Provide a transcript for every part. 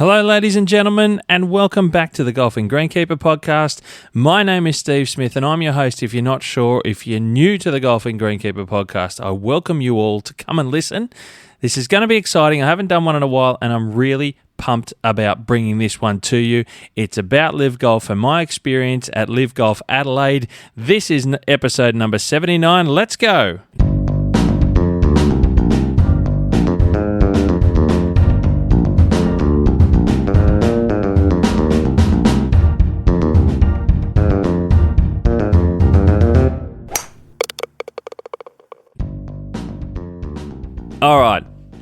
Hello, ladies and gentlemen, and welcome back to the Golfing Greenkeeper Podcast. My name is Steve Smith, and I'm your host. If you're not sure, if you're new to the Golfing Greenkeeper Podcast, I welcome you all to come and listen. This is going to be exciting. I haven't done one in a while, and I'm really pumped about bringing this one to you. It's about LIV Golf and my experience at LIV Golf Adelaide. This is episode number 79. Let's go.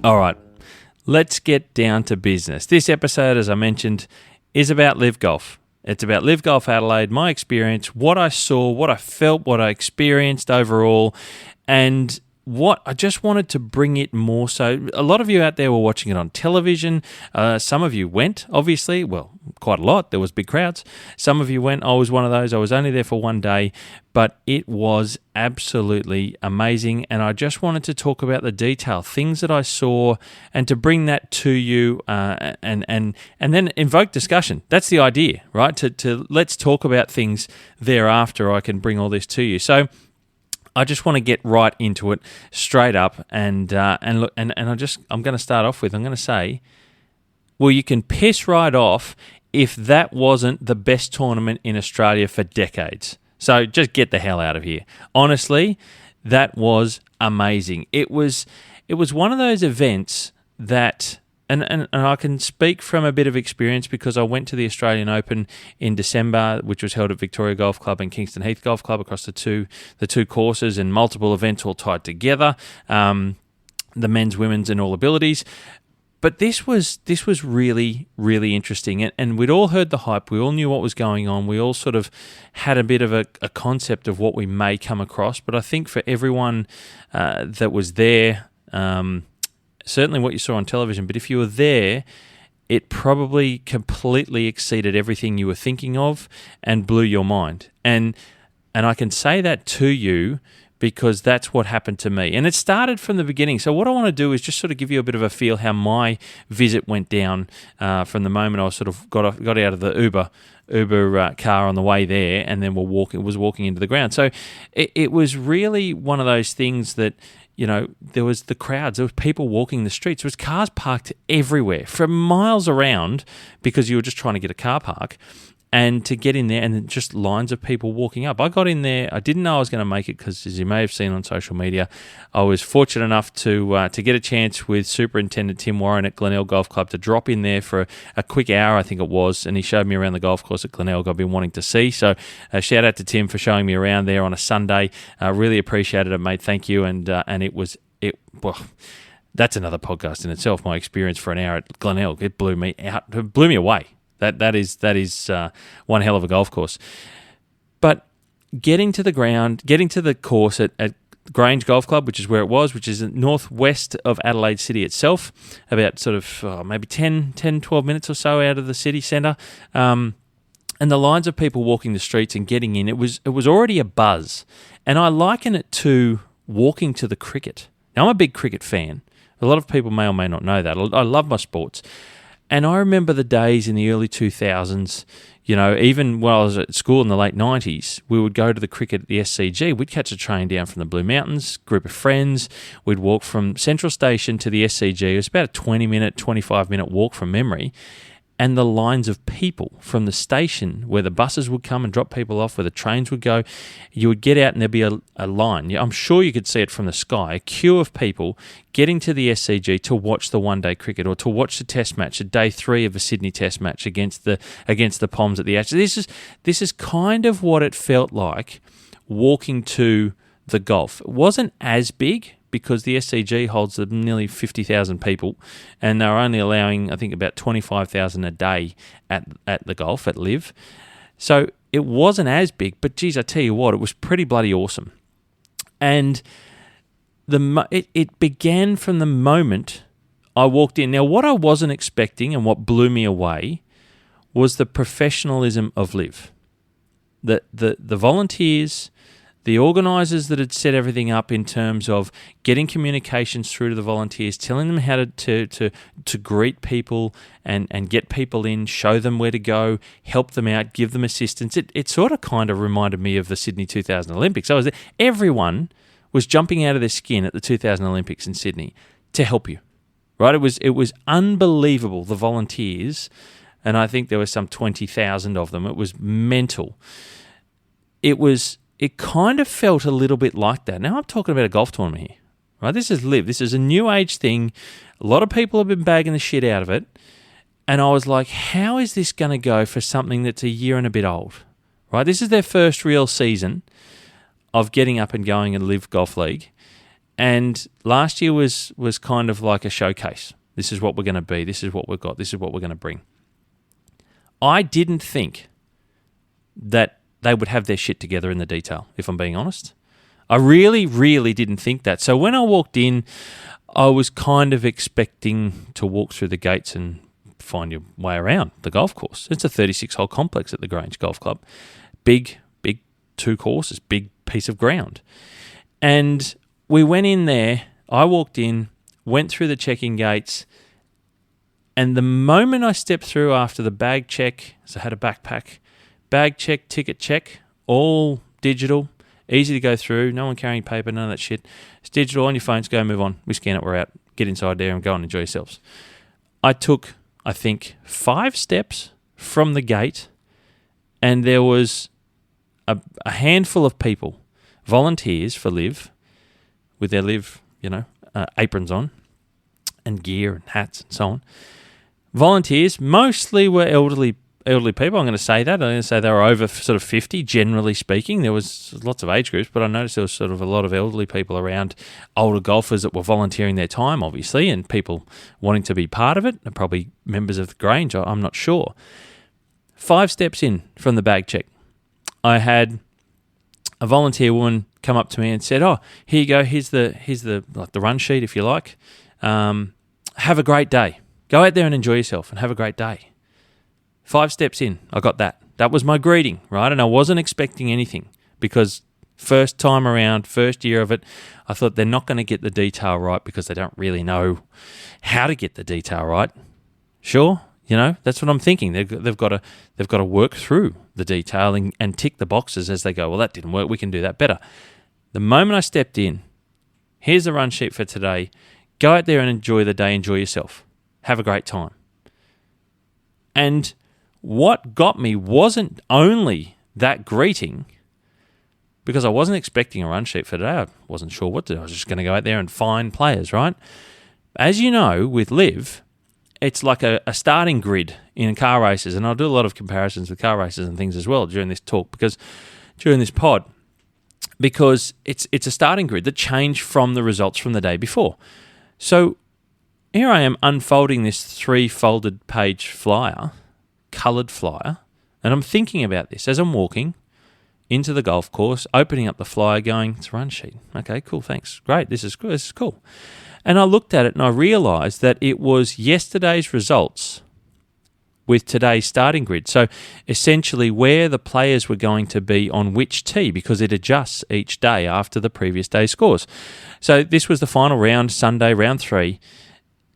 All right. Let's get down to business. This episode, as I mentioned, is about LIV Golf. It's about LIV Golf Adelaide, my experience, what I saw, what I felt, what I experienced overall, and what I just wanted to bring it more so. A lot of you out there were watching it on television. Some of you went, obviously. Well, quite a lot. There was big crowds. Some of you went. I was one of those. I was only there for one day, but it was absolutely amazing. And I just wanted to talk about the detail, things that I saw, and to bring that to you, and then invoke discussion. That's the idea, right? To let's talk about things thereafter. I can bring all this to you. So I just want to get right into it, straight up, and look, and I'm going to start off with, I'm going to say, well, you can piss right off if that wasn't the best tournament in Australia for decades. So just get the hell out of here. Honestly, that was amazing. It was one of those events that. And I can speak from a bit of experience because I went to the Australian Open in December, which was held at Victoria Golf Club and Kingston Heath Golf Club across the two courses, and multiple events all tied together, the men's, women's, and all abilities. But this was really, really interesting, and we'd all heard the hype. We all knew what was going on. We all sort of had a bit of a concept of what we may come across. But I think for everyone that was there, certainly what you saw on television, but if you were there, it probably completely exceeded everything you were thinking of and blew your mind. And I can say that to you because that's what happened to me. And it started from the beginning. So what I want to do is just sort of give you a bit of a feel how my visit went down from the moment I sort of got out of the Uber car on the way there, and then was walking into the ground. So it was really one of those things that, you know, there was the crowds, there was people walking the streets, there was cars parked everywhere for miles around because you were just trying to get a car park, and to get in there, and then just lines of people walking up. I got in there, I didn't know I was going to make it because, as you may have seen on social media, I was fortunate enough to get a chance with Superintendent Tim Warren at Glenelg Golf Club to drop in there for a quick hour, I think it was, and he showed me around the golf course at Glenelg I've been wanting to see. So shout out to Tim for showing me around there on a Sunday. Really appreciated it, mate. Thank you. And well, that's another podcast in itself. My experience for an hour at Glenelg, it blew me away. That is one hell of a golf course. But getting to the ground, getting to the course at Grange Golf Club, which is where it was, which is northwest of Adelaide City itself, about sort of maybe 10, 12 minutes or so out of the city centre. And the lines of people walking the streets and getting in, it was already a buzz. And I liken it to walking to the cricket. Now, I'm a big cricket fan. A lot of people may or may not know that. I love my sports. And I remember the days in the early 2000s, you know, even while I was at school in the late 90s, we would go to the cricket at the SCG. We'd catch a train down from the Blue Mountains, group of friends. We'd walk from Central Station to the SCG. It was about a 20-minute, 25-minute walk from memory. And the lines of people from the station where the buses would come and drop people off, where the trains would go, you would get out and there'd be a line. I'm sure you could see it from the sky, a queue of people getting to the SCG to watch the one-day cricket or to watch the test match, a day 3 of a Sydney test match against the Poms at the Ashes. This is kind of what it felt like walking to the golf. It wasn't as big, because the SCG holds nearly 50,000 people, and they're only allowing, I think, about 25,000 a day at the golf, at LIV. So it wasn't as big, but geez, I tell you what, it was pretty bloody awesome. And it began from the moment I walked in. Now, what I wasn't expecting and what blew me away was the professionalism of LIV. The volunteers, the organisers that had set everything up in terms of getting communications through to the volunteers, telling them how to greet people and get people in, show them where to go, help them out, give them assistance. It sort of kind of reminded me of the Sydney 2000 Olympics. Everyone was jumping out of their skin at the 2000 Olympics in Sydney to help you, right? It was unbelievable, the volunteers, and I think there were some 20,000 of them. It was mental. It kind of felt a little bit like that. Now I'm talking about a golf tournament here, right? This is LIV. This is a new age thing. A lot of people have been bagging the shit out of it. And I was like, how is this going to go for something that's a year and a bit old, right? This is their first real season of getting up and going in LIV Golf League. And last year was kind of like a showcase. This is what we're going to be. This is what we've got. This is what we're going to bring. I didn't think that they would have their shit together in the detail, if I'm being honest. I really, really didn't think that. So when I walked in, I was kind of expecting to walk through the gates and find your way around the golf course. It's a 36-hole complex at the Grange Golf Club. Big 2 courses, big piece of ground. And we went in there, I walked in, went through the check-in gates, and the moment I stepped through after the bag check, so I had a backpack, bag check, ticket check, all digital, easy to go through, no one carrying paper, none of that shit. It's digital on your phones, go move on. We scan it, we're out. Get inside there and go and enjoy yourselves. I took, I think, 5 steps from the gate and there was a handful of people, volunteers for LIV, with their LIV, aprons on and gear and hats and so on. Volunteers mostly were elderly people. I'm going to say that. I'm going to say they were over sort of 50, generally speaking. There was lots of age groups, but I noticed there was sort of a lot of elderly people around, older golfers that were volunteering their time, obviously, and people wanting to be part of it, and probably members of the Grange, I'm not sure. 5 steps in from the bag check, I had a volunteer woman come up to me and said, "Oh, here you go. Here's the run sheet, if you like. Have a great day. Go out there and enjoy yourself and have a great day." 5 steps in, I got that. That was my greeting, right? And I wasn't expecting anything because first time around, first year of it, I thought they're not going to get the detail right because they don't really know how to get the detail right. Sure, that's what I'm thinking. They've got to work through the detail and tick the boxes as they go. Well, that didn't work. We can do that better. The moment I stepped in, here's the run sheet for today. Go out there and enjoy the day. Enjoy yourself. Have a great time. And what got me wasn't only that greeting, because I wasn't expecting a run sheet for today. I wasn't sure what to do. I was just going to go out there and find players, right? As you know, with LIV, it's like a starting grid in car races, and I'll do a lot of comparisons with car races and things as well during this talk, during this pod, because it's a starting grid that changed from the results from the day before. So here I am unfolding this 3-folded page flyer, coloured flyer, and I'm thinking about this as I'm walking into the golf course, opening up the flyer, going, it's a run sheet. Okay, cool, thanks. Great, this is cool. And I looked at it and I realised that it was yesterday's results with today's starting grid. So essentially where the players were going to be on which tee, because it adjusts each day after the previous day's scores. So this was the final round, Sunday, round 3,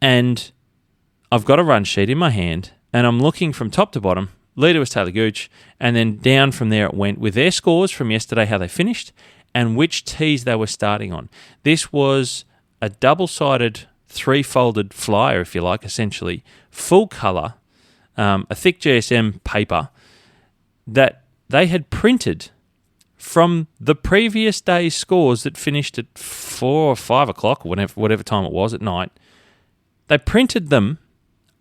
and I've got a run sheet in my hand and I'm looking from top to bottom. Leader was Taylor Gooch, and then down from there it went with their scores from yesterday, how they finished, and which tees they were starting on. This was a double-sided, 3-folded flyer, if you like, essentially, full colour, a thick GSM paper that they had printed from the previous day's scores that finished at 4 or 5 o'clock, or whatever time it was at night. They printed them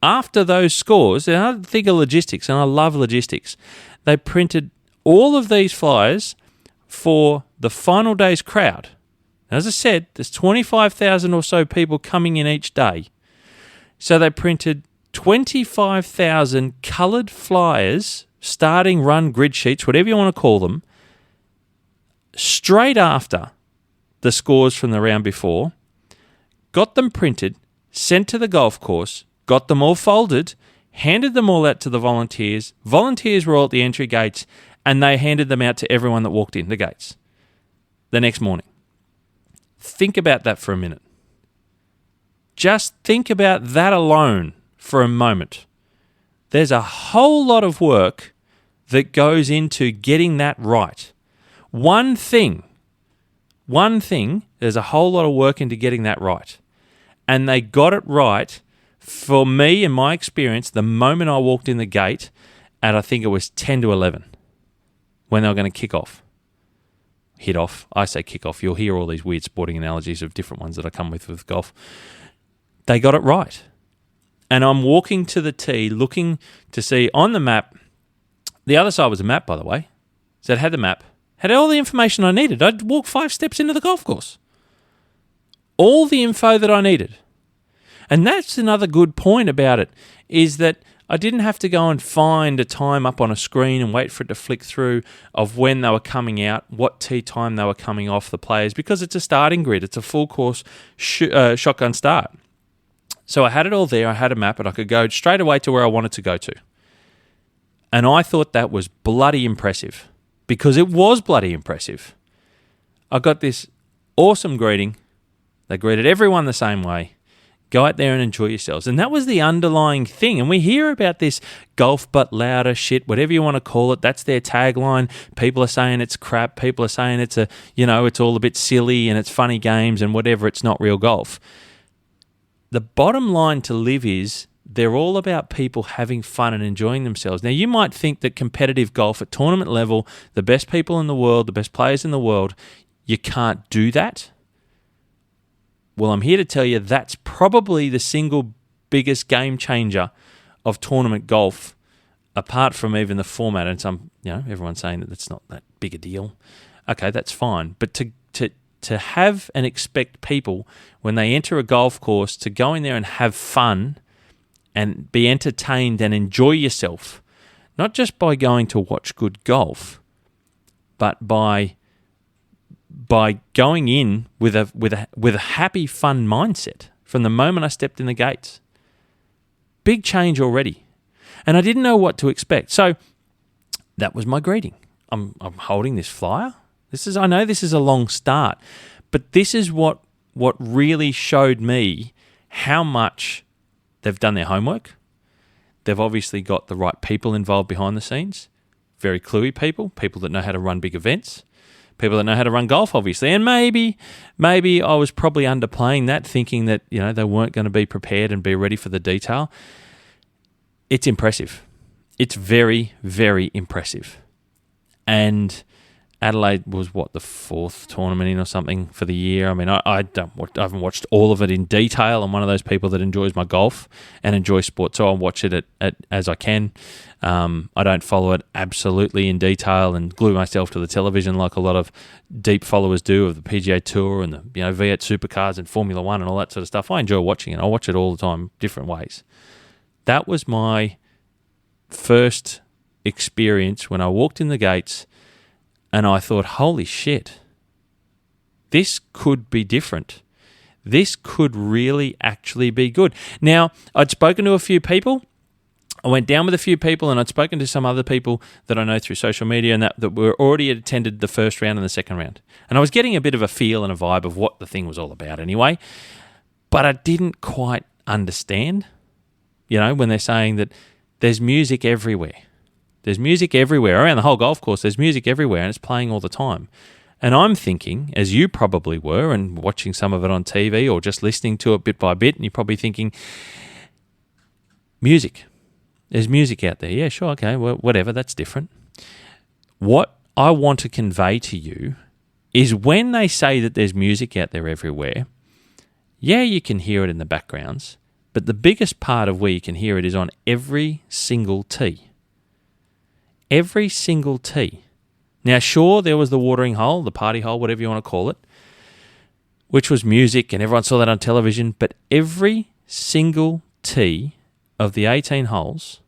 after those scores, and I think of logistics, and I love logistics. They printed all of these flyers for the final day's crowd. As I said, there's 25,000 or so people coming in each day. So they printed 25,000 coloured flyers, starting run grid sheets, whatever you want to call them, straight after the scores from the round before, got them printed, sent to the golf course, got them all folded, handed them all out to the volunteers. Volunteers were all at the entry gates, and they handed them out to everyone that walked in the gates. the next morning. Think about that for a minute. Just think about that alone for a moment. There's a whole lot of work that goes into getting that right. One thing, there's a whole lot of work into getting that right. And they got it right, for me, in my experience, the moment I walked in the gate at, I think it was 10 to 11, when they were going to kick off. Hit off. I say kick off. You'll hear all these weird sporting analogies of different ones that I come with golf. They got it right. And I'm walking to the tee, looking to see on the map. The other side was a map, by the way. So it had the map. Had all the information I needed. I'd walk 5 steps into the golf course. All the info that I needed. And that's another good point about it, is that I didn't have to go and find a time up on a screen and wait for it to flick through of when they were coming out, what tee time they were coming off, the players, because it's a starting grid. It's a full course shotgun start. So I had it all there. I had a map and I could go straight away to where I wanted to go to. And I thought that was bloody impressive, because it was bloody impressive. I got this awesome greeting. They greeted everyone the same way. Go out there and enjoy yourselves. And that was the underlying thing. And we hear about this golf but louder shit, whatever you want to call it. That's their tagline. People are saying it's crap. People are saying it's it's all a bit silly and it's funny games and whatever. It's not real golf. The bottom line to LIV is they're all about people having fun and enjoying themselves. Now, you might think that competitive golf at tournament level, the best people in the world, the best players in the world, you can't do that. Well, I'm here to tell you that's probably the single biggest game changer of tournament golf, apart from even the format. And everyone's saying that it's not that big a deal. Okay, that's fine. But to have and expect people, when they enter a golf course, to go in there and have fun and be entertained and enjoy yourself, not just by going to watch good golf, but by going in with a happy, fun mindset from the moment I stepped in the gates. Big change already. And I didn't know what to expect. So that was my greeting. I'm holding this flyer. I know this is a long start, but this is what really showed me how much they've done their homework. They've obviously got the right people involved behind the scenes. Very cluey people that know how to run big events. People that know how to run golf, obviously. And maybe I was probably underplaying that, thinking that, they weren't going to be prepared and be ready for the detail. It's impressive. It's very, very impressive. And Adelaide was, the 4th tournament in or something for the year. I mean, I haven't watched all of it in detail. I'm one of those people that enjoys my golf and enjoys sport, so I'll watch it as I can. I don't follow it absolutely in detail and glue myself to the television like a lot of deep followers do of the PGA Tour and the V8 Supercars and Formula One and all that sort of stuff. I enjoy watching it. I watch it all the time, different ways. That was my first experience when I walked in the gates. And I thought, holy shit, this could be different. This could really actually be good. Now, I'd spoken to a few people. I went down with a few people, and I'd spoken to some other people that I know through social media and that were already attended the first round and the second round. And I was getting a bit of a feel and a vibe of what the thing was all about anyway. But I didn't quite understand, when they're saying that there's music everywhere. There's music everywhere. Around the whole golf course, there's music everywhere, and it's playing all the time. And I'm thinking, as you probably were, and watching some of it on TV or just listening to it bit by bit, and you're probably thinking, music. There's music out there. Yeah, sure, okay, well, whatever, that's different. What I want to convey to you is when they say that there's music out there everywhere, yeah, you can hear it in the backgrounds, but the biggest part of where you can hear it is on every single tee. Every single tee. Now, sure, there was the watering hole, the party hole, whatever you want to call it, which was music, and everyone saw that on television, but every single tee of the 18 holes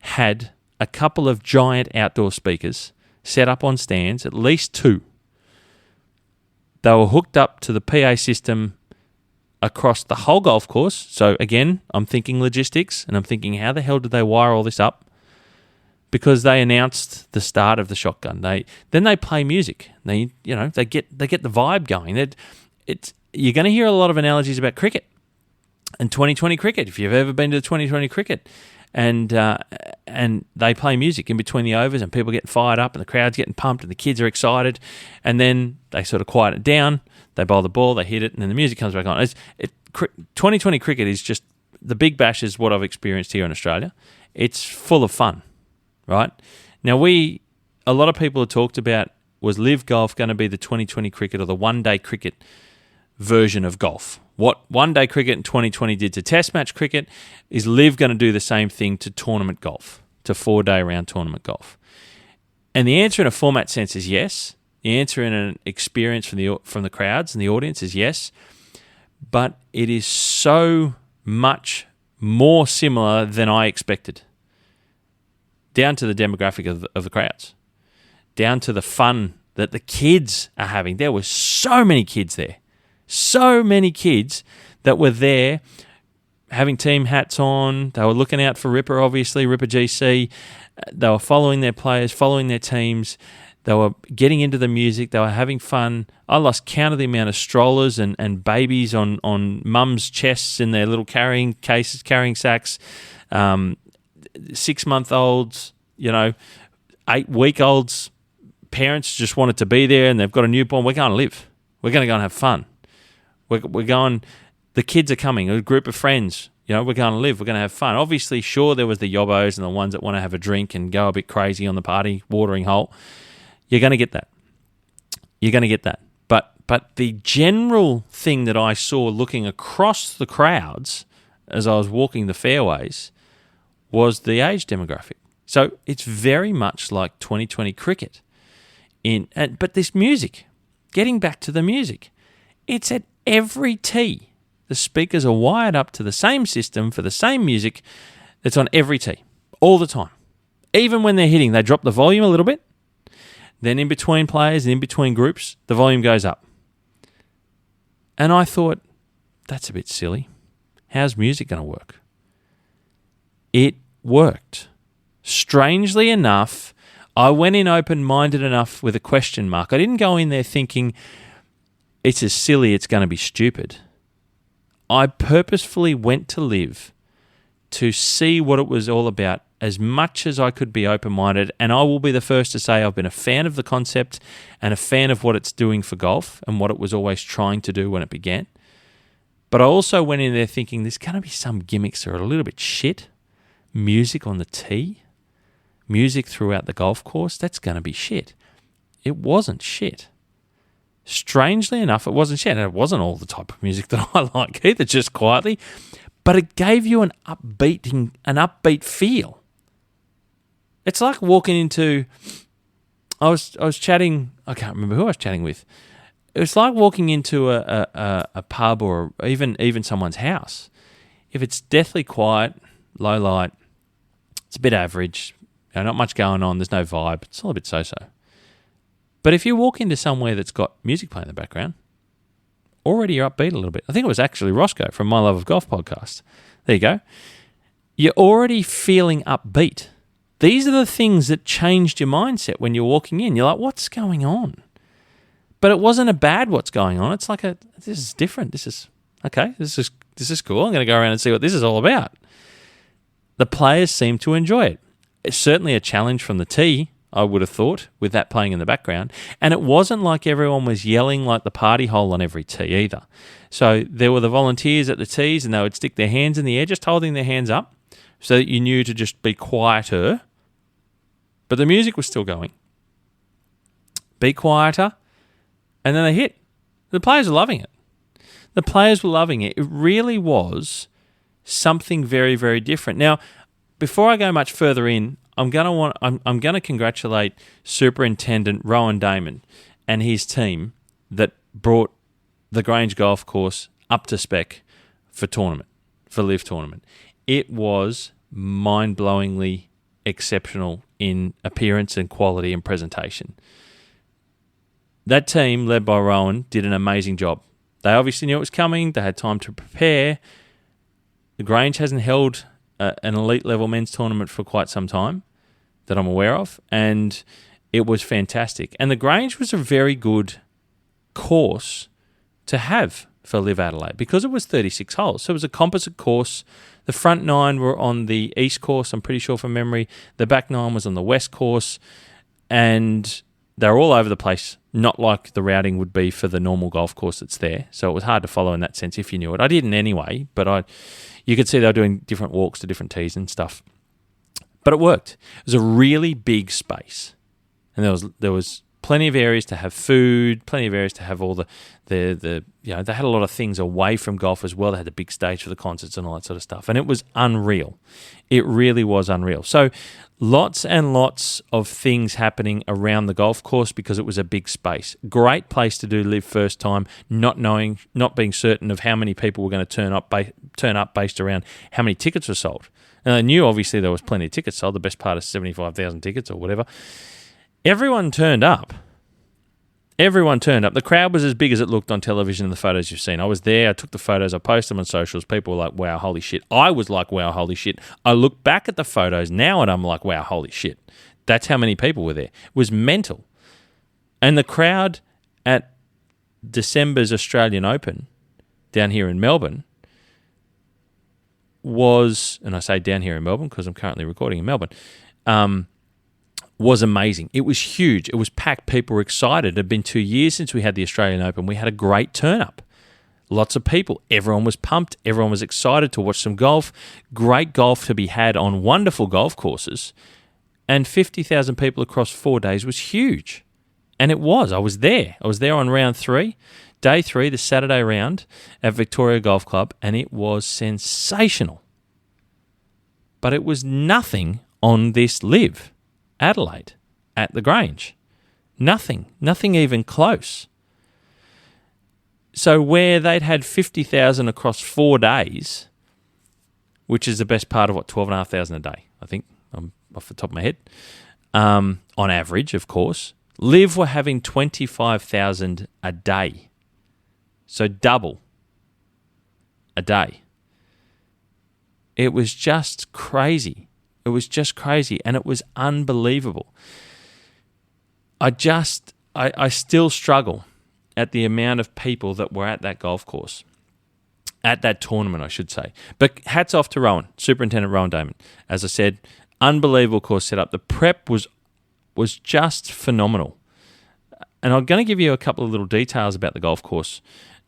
had a couple of giant outdoor speakers set up on stands, at least 2. They were hooked up to the PA system across the whole golf course. So again, I'm thinking logistics, and I'm thinking, how the hell did they wire all this up? because they announced the start of the shotgun. Then they play music. They get the vibe going. You're going to hear a lot of analogies about cricket and 2020 cricket. If you've ever been to the 2020 cricket, and they play music in between the overs, and people getting fired up, and the crowd's getting pumped, and the kids are excited, and then they sort of quiet it down. They bowl the ball, they hit it, and then the music comes back on. 2020 cricket is just, the Big Bash is what I've experienced here in Australia. It's full of fun, right? Now, a lot of people have talked about, was LIV Golf going to be the 2020 cricket or the one-day cricket version of golf? What one-day cricket in 2020 did to test match cricket, is LIV going to do the same thing to tournament golf, to 4-day round tournament golf? And the answer in a format sense is yes. The answer in an experience from the crowds and the audience is yes. But it is so much more similar than I expected. Down to the demographic of the crowds. Down to the fun that the kids are having. There were so many kids there. So many kids that were there having team hats on. They were looking out for Ripper, obviously, Ripper GC. They were following their players, following their teams. They were getting into the music. They were having fun. I lost count of the amount of strollers and babies on mums' chests in their little carrying cases, carrying sacks. 6-month-olds, 8-week-olds. Parents just wanted to be there, and they've got a newborn. We're going to live. We're going to go and have fun. We're going, the kids are coming, a group of friends, we're going to live, we're going to have fun. Obviously, sure, there was the yobbos and the ones that want to have a drink and go a bit crazy on the party watering hole. You're going to get that. But the general thing that I saw looking across the crowds as I was walking the fairways was the age demographic. So it's very much like 2020 cricket. But this music, getting back to the music, it's at every tee. The speakers are wired up to the same system for the same music that's on every tee, all the time. Even when they're hitting, they drop the volume a little bit. Then in between players and in between groups, the volume goes up. And I thought, that's a bit silly. How's music going to work? It worked. Strangely enough, I went in open-minded enough with a question mark. I didn't go in there thinking, it's as silly, it's going to be stupid. I purposefully went to LIV to see what it was all about as much as I could be open-minded, and I will be the first to say I've been a fan of the concept and a fan of what it's doing for golf and what it was always trying to do when it began. But I also went in there thinking there's going to be some gimmicks that are a little bit shit. Music on the tee, music throughout the golf course, that's going to be shit. It wasn't shit. Strangely enough, it wasn't shit. And it wasn't all the type of music that I like either, just quietly. But it gave you an upbeat feel. It's like walking into... I was chatting... I can't remember who I was chatting with. It was like walking into a pub or even someone's house. If it's deathly quiet, low light, it's a bit average, not much going on, there's no vibe, it's all a bit so-so. But if you walk into somewhere that's got music playing in the background, already you're upbeat a little bit. I think it was actually Roscoe from My LIV Golf Podcast. There you go. You're already feeling upbeat. These are the things that changed your mindset when you're walking in. You're like, what's going on? But it wasn't a bad what's going on. It's like this is different. This is okay. This is cool. I'm going to go around and see what this is all about. The players seem to enjoy it. It's certainly a challenge from the tee, I would have thought, with that playing in the background. And it wasn't like everyone was yelling like the party hole on every tee either. So there were the volunteers at the tees, and they would stick their hands in the air, just holding their hands up, so that you knew to just be quieter. But the music was still going. Be quieter. And then they hit. The players were loving it. The players were loving it. It really was something very, very different. Now, before I go much further in, I'm going to congratulate Superintendent Rowan Damon and his team that brought the Grange Golf Course up to spec for LIV tournament. It was mind-blowingly exceptional in appearance and quality and presentation. That team, led by Rowan, did an amazing job. They obviously knew it was coming. They had time to prepare. The Grange hasn't held an elite level men's tournament for quite some time. that I'm aware of, and it was fantastic. And the Grange was a very good course to have for LIV Adelaide because it was 36 holes. So it was a composite course. The front 9 were on the east course, I'm pretty sure from memory. The back 9 was on the west course, and they were all over the place, not like the routing would be for the normal golf course that's there. So it was hard to follow in that sense if you knew it. I didn't anyway, but you could see they were doing different walks to different tees and stuff. But it worked. It was a really big space, and there was plenty of areas to have food, plenty of areas to have all the they had a lot of things away from golf as well. They had the big stage for the concerts and all that sort of stuff, and it was unreal. It really was unreal. So lots and lots of things happening around the golf course because it was a big space. Great place to do LIV first time, not being certain of how many people were going to turn up based around how many tickets were sold. And I knew obviously there was plenty of tickets sold, the best part of 75,000 tickets or whatever. Everyone turned up. The crowd was as big as it looked on television in the photos you've seen. I was there. I took the photos. I posted them on socials. People were like, wow, holy shit. I was like, wow, holy shit. I look back at the photos now and I'm like, wow, holy shit. That's how many people were there. It was mental. And the crowd at December's Australian Open down here in Melbourne was, and I say down here in Melbourne because I'm currently recording in Melbourne, was amazing. It was huge. It was packed. People were excited. It had been 2 years since we had the Australian Open. We had a great turn-up. Lots of people. Everyone was pumped. Everyone was excited to watch some golf. Great golf to be had on wonderful golf courses. And 50,000 people across 4 days was huge. And it was. I was there. I was there on round 3, day 3, the Saturday round at Victoria Golf Club, and it was sensational. But it was nothing on this LIV Adelaide at the Grange. Nothing even close. So where they'd had 50,000 across 4 days, which is the best part of 12,500 a day, I think, off the top of my head, on average, of course. LIV were having 25,000 a day. So double a day. It was just crazy. It was just crazy, and it was unbelievable. I still struggle at the amount of people that were at that golf course, at that tournament, I should say. But hats off to Rowan, Superintendent Rowan Damon. As I said, unbelievable course setup. The prep was just phenomenal. And I'm going to give you a couple of little details about the golf course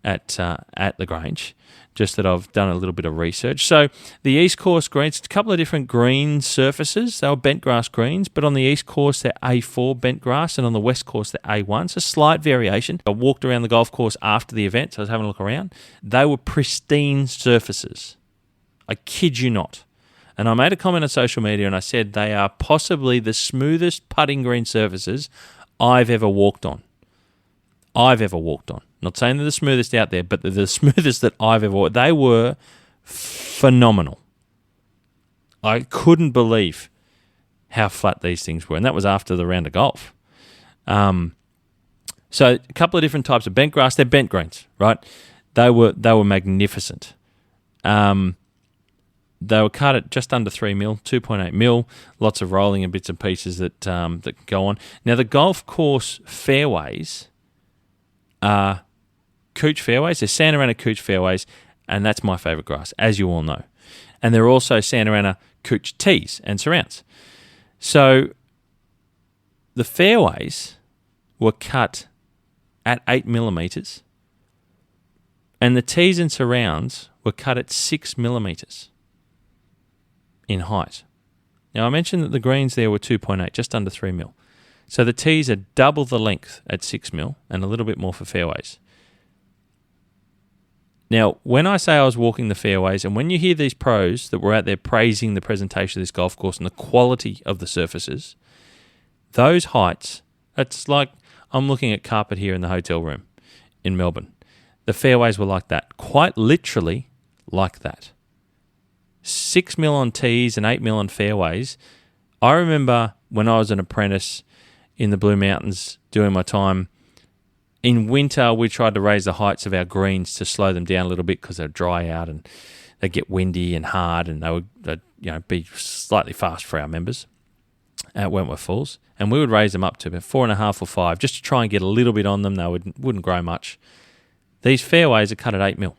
at the Grange, just that I've done a little bit of research. So the East Course greens, a couple of different green surfaces. They were bent grass greens, but on the East Course, they're A4 bent grass, and on the West Course, they're A1. So slight variation. I walked around the golf course after the event, so I was having a look around. They were pristine surfaces. I kid you not. And I made a comment on social media, and I said they are possibly the smoothest putting green surfaces I've ever walked on. Not saying they're the smoothest out there, but they're the smoothest that I've ever walked. They were phenomenal. I couldn't believe how flat these things were, and that was after the round of golf. So a couple of different types of bent grass. They're bent greens, right? They were magnificent. They were cut at just under 3 mil, 2.8 mil. Lots of rolling and bits and pieces that go on. Now the golf course fairways are Cooch fairways. They're Santa Ana Cooch fairways, and that's my favourite grass, as you all know. And they're also Santa Ana Cooch tees and surrounds. So the fairways were cut at 8 millimetres, and the tees and surrounds were cut at 6 millimetres in height. Now, I mentioned that the greens there were 2.8, just under 3 mil. So the tees are double the length at 6 mil and a little bit more for fairways. Now, when I say I was walking the fairways, and when you hear these pros that were out there praising the presentation of this golf course and the quality of the surfaces, those heights, it's like I'm looking at carpet here in the hotel room in Melbourne. The fairways were like that, quite literally like that. 6 mil on tees and 8 mil on fairways. I remember when I was an apprentice in the Blue Mountains doing my time, in winter we tried to raise the heights of our greens to slow them down a little bit because they'd dry out and they'd get windy and hard, and they'd be slightly fast for our members. at Wentworth Falls, and we would raise them up to about 4.5 or 5 just to try and get a little bit on them. They wouldn't grow much. These fairways are cut at 8 mil,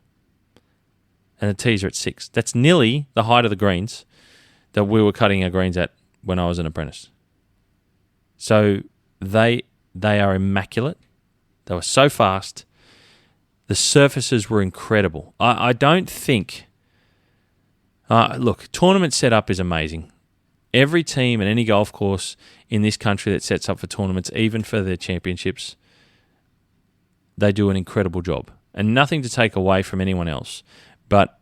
and the tees are at 6. That's nearly the height of the greens that we were cutting our greens at when I was an apprentice. So they are immaculate. They were so fast. The surfaces were incredible. I don't think... look, tournament setup is amazing. Every team and any golf course in this country that sets up for tournaments, even for their championships, they do an incredible job. And nothing to take away from anyone else, but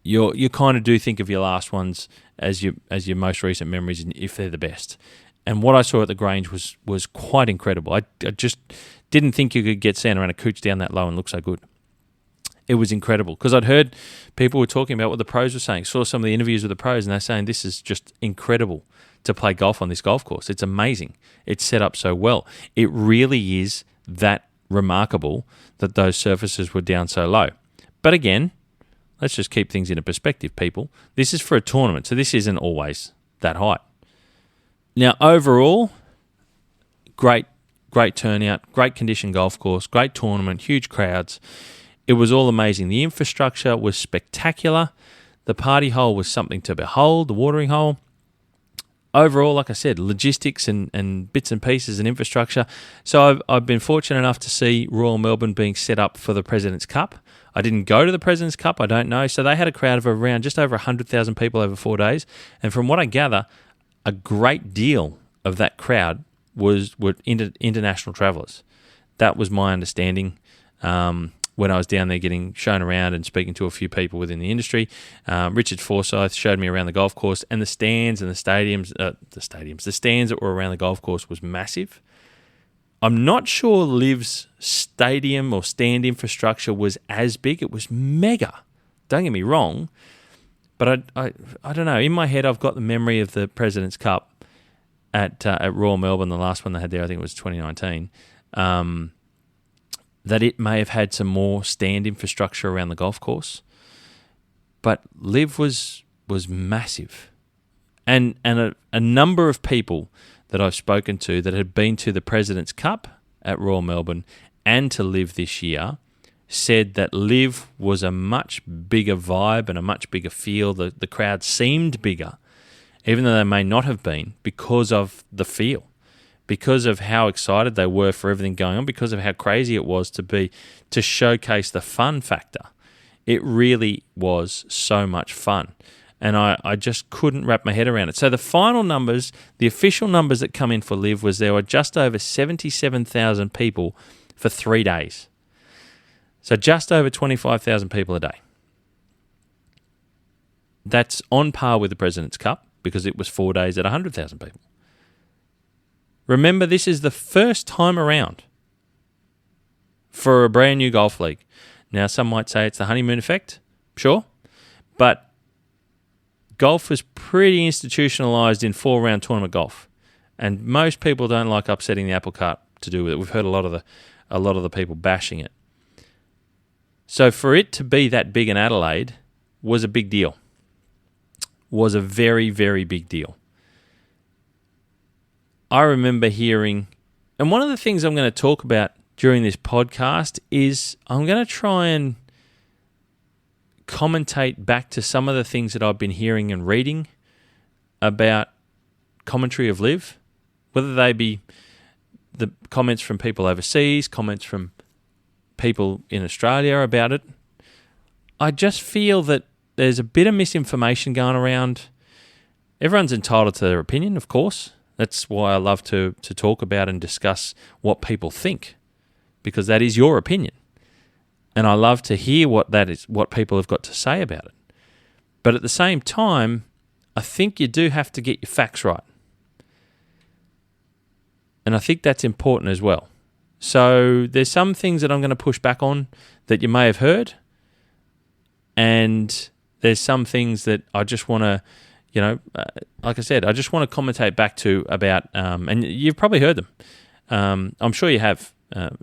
you kind of do think of your last ones as your most recent memories, if they're the best. And what I saw at the Grange was quite incredible. I just didn't think you could get sand around a cooch down that low and look so good. It was incredible because I'd heard people were talking about what the pros were saying. Saw some of the interviews with the pros, and they're saying this is just incredible to play golf on this golf course. It's amazing. It's set up so well. It really is that remarkable that those surfaces were down so low. But again, let's just keep things into perspective, people. This is for a tournament, so this isn't always that height. Now, overall, great turnout, great condition golf course, great tournament, huge crowds. It was all amazing. The infrastructure was spectacular. The party hole was something to behold, the watering hole. Overall, like I said, logistics and bits and pieces and infrastructure. So I've been fortunate enough to see Royal Melbourne being set up for the President's Cup. I didn't go to the President's Cup, I don't know. So they had a crowd of around just over 100,000 people over 4 days. And from what I gather, a great deal of that crowd were international travellers. That was my understanding. When I was down there getting shown around and speaking to a few people within the industry. Richard Forsyth showed me around the golf course, and the stands and the stands that were around the golf course was massive. I'm not sure LIV's stadium or stand infrastructure was as big. It was mega. Don't get me wrong, but I don't know. In my head, I've got the memory of the President's Cup at Royal Melbourne, the last one they had there. I think it was 2019. That it may have had some more stand infrastructure around the golf course. But LIV was massive. And a number of people that I've spoken to that had been to the President's Cup at Royal Melbourne and to LIV this year said that LIV was a much bigger vibe and a much bigger feel. The crowd seemed bigger, even though they may not have been, because of the feel. Because of how excited they were for everything going on, because of how crazy it was to showcase the fun factor. It really was so much fun. And I just couldn't wrap my head around it. So the final numbers, the official numbers that come in for LIV was there were just over 77,000 people for 3 days. So just over 25,000 people a day. That's on par with the President's Cup because it was 4 days at 100,000 people. Remember, this is the first time around for a brand new golf league. Now, some might say it's the honeymoon effect, sure, but golf is pretty institutionalized in 4-round tournament golf, and most people don't like upsetting the apple cart to do with it. We've heard a lot of the people bashing it. So for it to be that big in Adelaide was a big deal. Was a very, very big deal. I remember hearing, and one of the things I'm going to talk about during this podcast is I'm going to try and commentate back to some of the things that I've been hearing and reading about commentary of LIV, whether they be the comments from people overseas, comments from people in Australia about it. I just feel that there's a bit of misinformation going around. Everyone's entitled to their opinion, of course. That's why I love to talk about and discuss what people think, because that is your opinion. And I love to hear what people have got to say about it. But at the same time, I think you do have to get your facts right. And I think that's important as well. So there's some things that I'm going to push back on that you may have heard. And there's some things that I just want to, like I said, I just want to commentate back to about, and you've probably heard them. I'm sure you have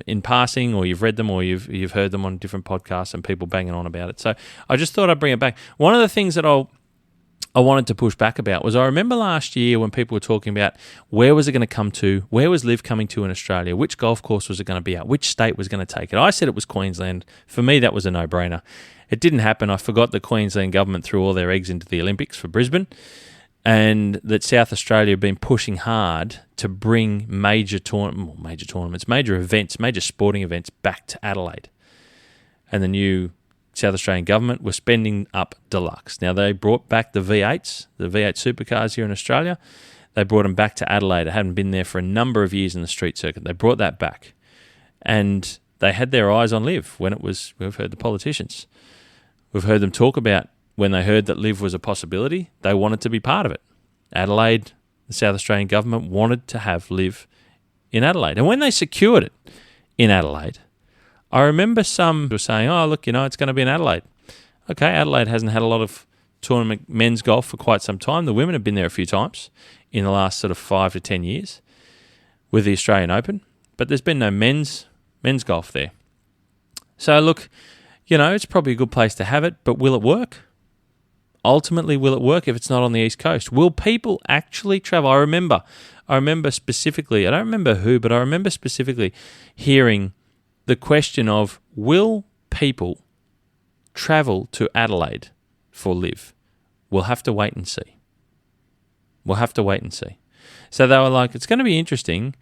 in passing, or you've read them, or you've heard them on different podcasts and people banging on about it. So I just thought I'd bring it back. One of the things that I'll I wanted to push back about was I remember last year when people were talking about where was it going to come to, where was LIV coming to in Australia, which golf course was it going to be at, which state was going to take it. I said it was Queensland. For me, that was a no-brainer. It didn't happen. I forgot the Queensland government threw all their eggs into the Olympics for Brisbane, and that South Australia have been pushing hard to bring major tournaments, major events, major sporting events back to Adelaide. And the new South Australian government were spending up deluxe. Now, they brought back the V8s, the V8 supercars here in Australia. They brought them back to Adelaide. It hadn't been there for a number of years in the street circuit. They brought that back. And they had their eyes on LIV when it was, we've heard the politicians. We've heard them talk about when they heard that LIV was a possibility, they wanted to be part of it. Adelaide, the South Australian government wanted to have LIV in Adelaide. And when they secured it in Adelaide, I remember some were saying, oh, look, it's going to be in Adelaide. Okay, Adelaide hasn't had a lot of tournament men's golf for quite some time. The women have been there a few times in the last sort of 5 to 10 years with the Australian Open, but there's been no men's golf there. So look, it's probably a good place to have it, but will it work? Ultimately, will it work if it's not on the East Coast? Will people actually travel? I remember specifically, I don't remember who, but I remember specifically hearing the question of, will people travel to Adelaide for LIV? We'll have to wait and see. So they were like, it's going to be interesting,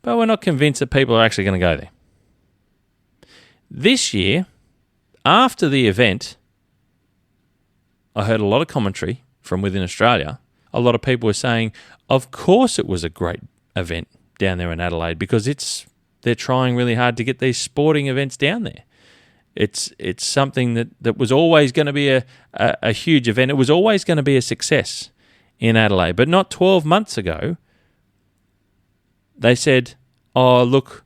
but we're not convinced that people are actually going to go there. This year, after the event, I heard a lot of commentary from within Australia. A lot of people were saying, of course it was a great event down there in Adelaide because they're trying really hard to get these sporting events down there. It's something that was always going to be a huge event. It was always going to be a success in Adelaide. But not 12 months ago, they said, oh, look,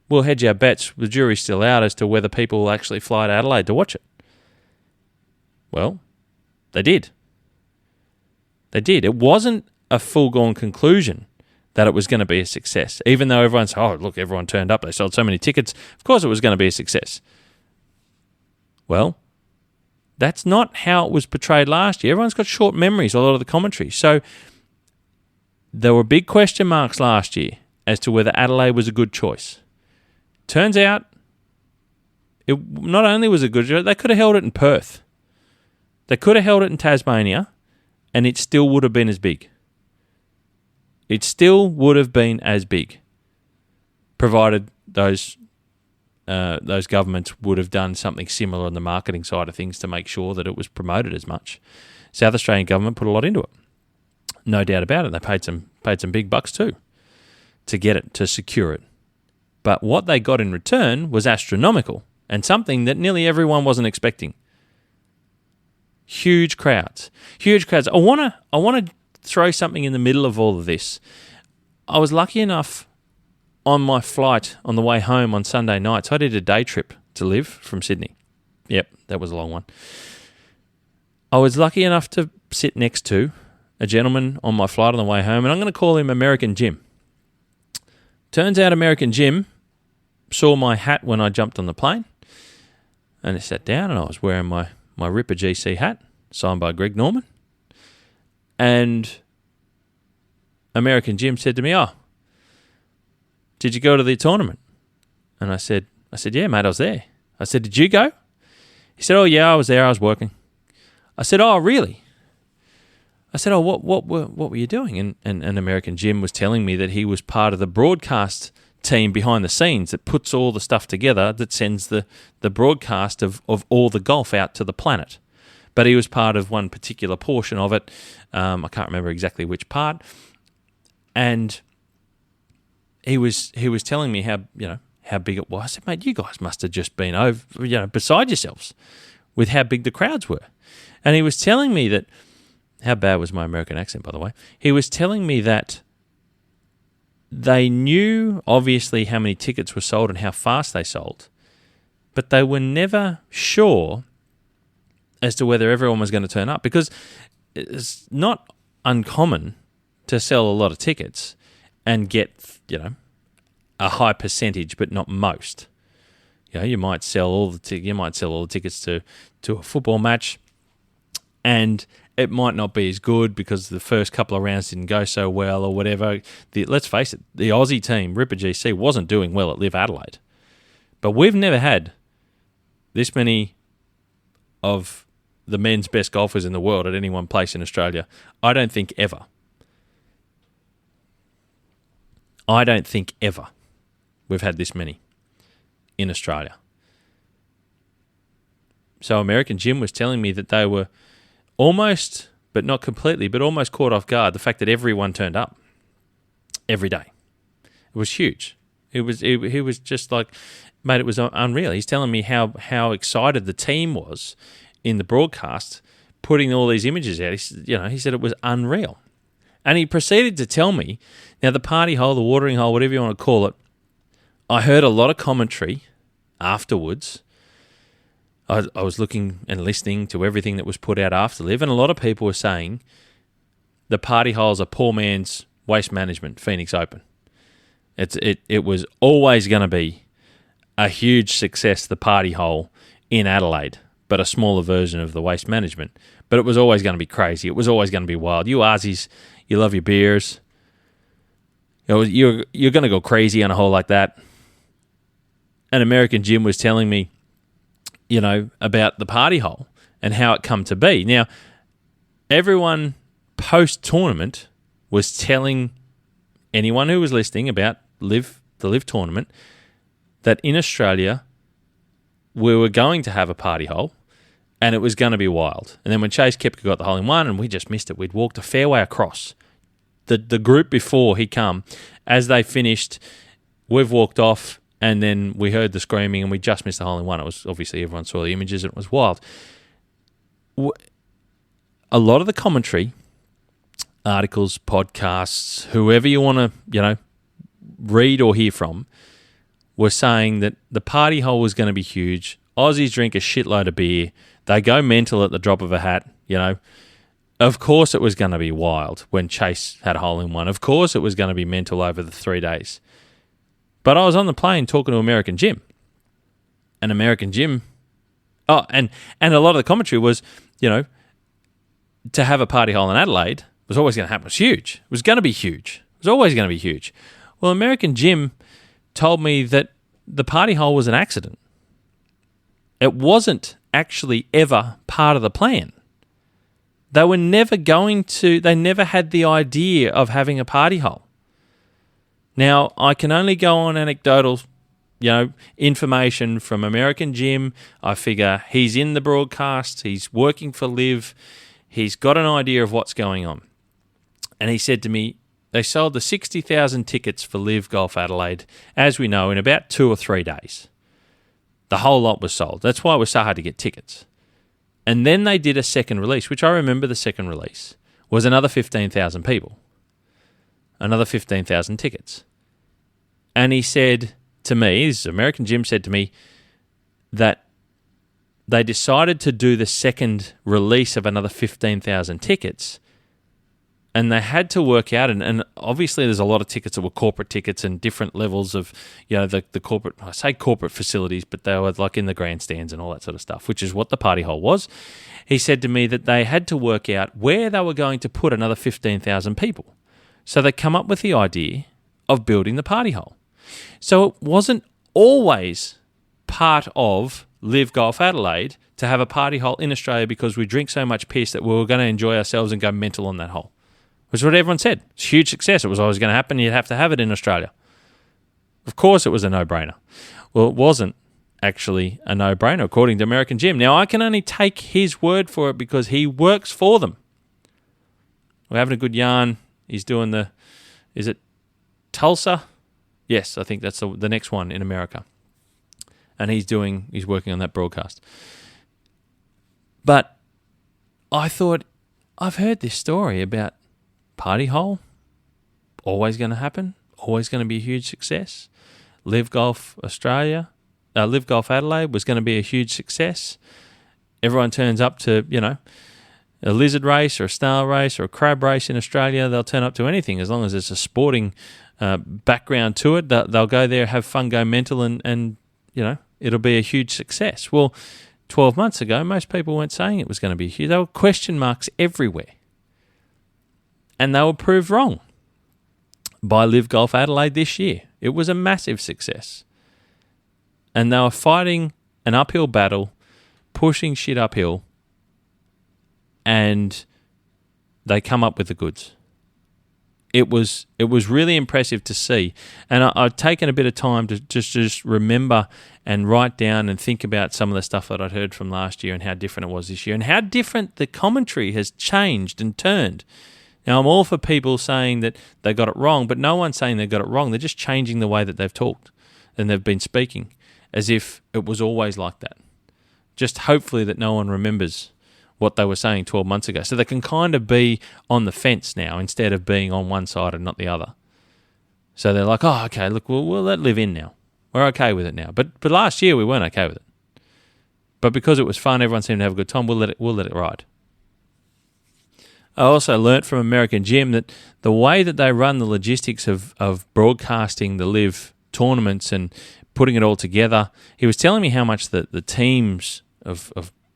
we'll hedge our bets. The jury's still out as to whether people will actually fly to Adelaide to watch it. Well, they did. It wasn't a foregone conclusion that it was going to be a success. Even though everyone turned up, they sold so many tickets, of course it was going to be a success. Well, that's not how it was portrayed last year. Everyone's got short memories, a lot of the commentary. So there were big question marks last year as to whether Adelaide was a good choice. Turns out, it not only was a good choice, they could have held it in Perth. They could have held it in Tasmania, and it still would have been as big. It still would have been as big, provided those governments would have done something similar on the marketing side of things to make sure that it was promoted as much. South Australian government put a lot into it, no doubt about it. They paid some big bucks too to get it, to secure it. But what they got in return was astronomical and something that nearly everyone wasn't expecting. Huge crowds. I want to throw something in the middle of all of this. I was lucky enough on my flight on the way home on Sunday night. So I did a day trip to LIV from Sydney. Yep, that was a long one. I was lucky enough to sit next to a gentleman on my flight on the way home, and I'm going to call him American Jim. Turns out American Jim saw my hat when I jumped on the plane, and he sat down, and I was wearing my Ripper GC hat, signed by Greg Norman. And American Jim said to me, oh, did you go to the tournament? And I said, yeah, mate, I was there. I said, did you go? He said, oh, yeah, I was there. I was working. I said, oh, really? I said, oh, what were you doing? And American Jim was telling me that he was part of the broadcast team behind the scenes that puts all the stuff together that sends the broadcast of all the golf out to the planet. But he was part of one particular portion of it. I can't remember exactly which part. And he was telling me how big it was. I said, mate, you guys must have just been over, beside yourselves with how big the crowds were. And he was telling me that, how bad was my American accent, by the way? He was telling me that they knew, obviously, how many tickets were sold and how fast they sold, but they were never sure as to whether everyone was going to turn up, because it's not uncommon to sell a lot of tickets and get, a high percentage, but not most. You might sell all the tickets to a football match, and it might not be as good because the first couple of rounds didn't go so well or whatever. Let's face it, the Aussie team, Ripper GC, wasn't doing well at LIV Adelaide. But we've never had this many of the men's best golfers in the world at any one place in Australia. I don't think ever. I don't think ever we've had this many in Australia. So American Jim was telling me that they were almost, but not completely, but almost caught off guard, the fact that everyone turned up every day. It was huge. He was just like, mate, it was unreal. He's telling me how excited the team was in the broadcast, putting all these images out. He said it was unreal. And he proceeded to tell me, now the party hole, the watering hole, whatever you want to call it, I heard a lot of commentary afterwards. I was looking and listening to everything that was put out after LIV, and a lot of people were saying the party hole's a poor man's Waste Management Phoenix Open. It was always going to be a huge success, the party hole in Adelaide, but a smaller version of the Waste Management. But it was always going to be crazy. It was always going to be wild. You Aussies, you love your beers. You're going to go crazy on a hole like that. And American Jim was telling me, about the party hole and how it come to be. Now, everyone post-tournament was telling anyone who was listening about the LIV tournament that in Australia we were going to have a party hole and it was going to be wild. And then when Chase Koepka got the hole-in-one and we just missed it, we'd walked a fair way across. The group before he come, as they finished, we've walked off, and then we heard the screaming and we just missed the hole-in-one. It was obviously everyone saw the images and it was wild. A lot of the commentary, articles, podcasts, whoever you want to, read or hear from, were saying that the party hole was going to be huge. Aussies drink a shitload of beer. They go mental at the drop of a hat, Of course it was going to be wild when Chase had a hole-in-one. Of course it was going to be mental over the 3 days. But I was on the plane talking to American Jim. And American Jim... Oh, and a lot of the commentary was, to have a party hole in Adelaide was always going to happen. It was huge. It was going to be huge. It was always going to be huge. Well, American Jim told me that the party hole was an accident. It wasn't actually ever part of the plan. They were never they never had the idea of having a party hole. Now, I can only go on anecdotal, information from American Jim. I figure he's in the broadcast, he's working for LIV, he's got an idea of what's going on. And he said to me, they sold the 60,000 tickets for LIV Golf Adelaide, as we know, in about 2 or 3 days. The whole lot was sold. That's why it was so hard to get tickets. And then they did a second release, which I remember the second release, was another 15,000 people. Another 15,000 tickets. And he said to me, this is American Jim said to me, that they decided to do the second release of another 15,000 tickets, and they had to work out, and obviously there's a lot of tickets that were corporate tickets and different levels of, the corporate, I say corporate facilities, but they were like in the grandstands and all that sort of stuff, which is what the party hole was. He said to me that they had to work out where they were going to put another 15,000 people. So they come up with the idea of building the party hole. So it wasn't always part of LIV Golf Adelaide to have a party hole in Australia because we drink so much piss that we were going to enjoy ourselves and go mental on that hole. Which is what everyone said. It's a huge success. It was always going to happen. You'd have to have it in Australia. Of course it was a no-brainer. Well, it wasn't actually a no-brainer, according to American Jim. Now, I can only take his word for it because he works for them. We're having a good yarn. He's doing is it Tulsa? Yes, I think that's the next one in America. And he's working on that broadcast. But I thought, I've heard this story about party hole, always going to happen, always going to be a huge success. LIV Golf LIV Golf Adelaide was going to be a huge success. Everyone turns up to, a lizard race or a snail race or a crab race in Australia. They'll turn up to anything as long as it's a sporting background to it. They'll go there, have fun, go mental, and it'll be a huge success. Well, 12 months ago, most people weren't saying it was going to be huge. There were question marks everywhere. And they were proved wrong by LIV Golf Adelaide this year. It was a massive success. And they were fighting an uphill battle, pushing shit uphill, and they come up with the goods. It was really impressive to see. And I've taken a bit of time to just remember and write down and think about some of the stuff that I'd heard from last year and how different it was this year and how different the commentary has changed and turned. Now, I'm all for people saying that they got it wrong, but no one's saying they got it wrong. They're just changing the way that they've talked and they've been speaking as if it was always like that. Just hopefully that no one remembers what they were saying 12 months ago. So they can kind of be on the fence now instead of being on one side and not the other. So they're like, oh, okay, look, we'll let LIV in now. We're okay with it now. But last year we weren't okay with it. But because it was fun, everyone seemed to have a good time, we'll let it ride. I also learnt from American Jim that the way that they run the logistics of broadcasting the LIV tournaments and putting it all together, he was telling me how much the teams of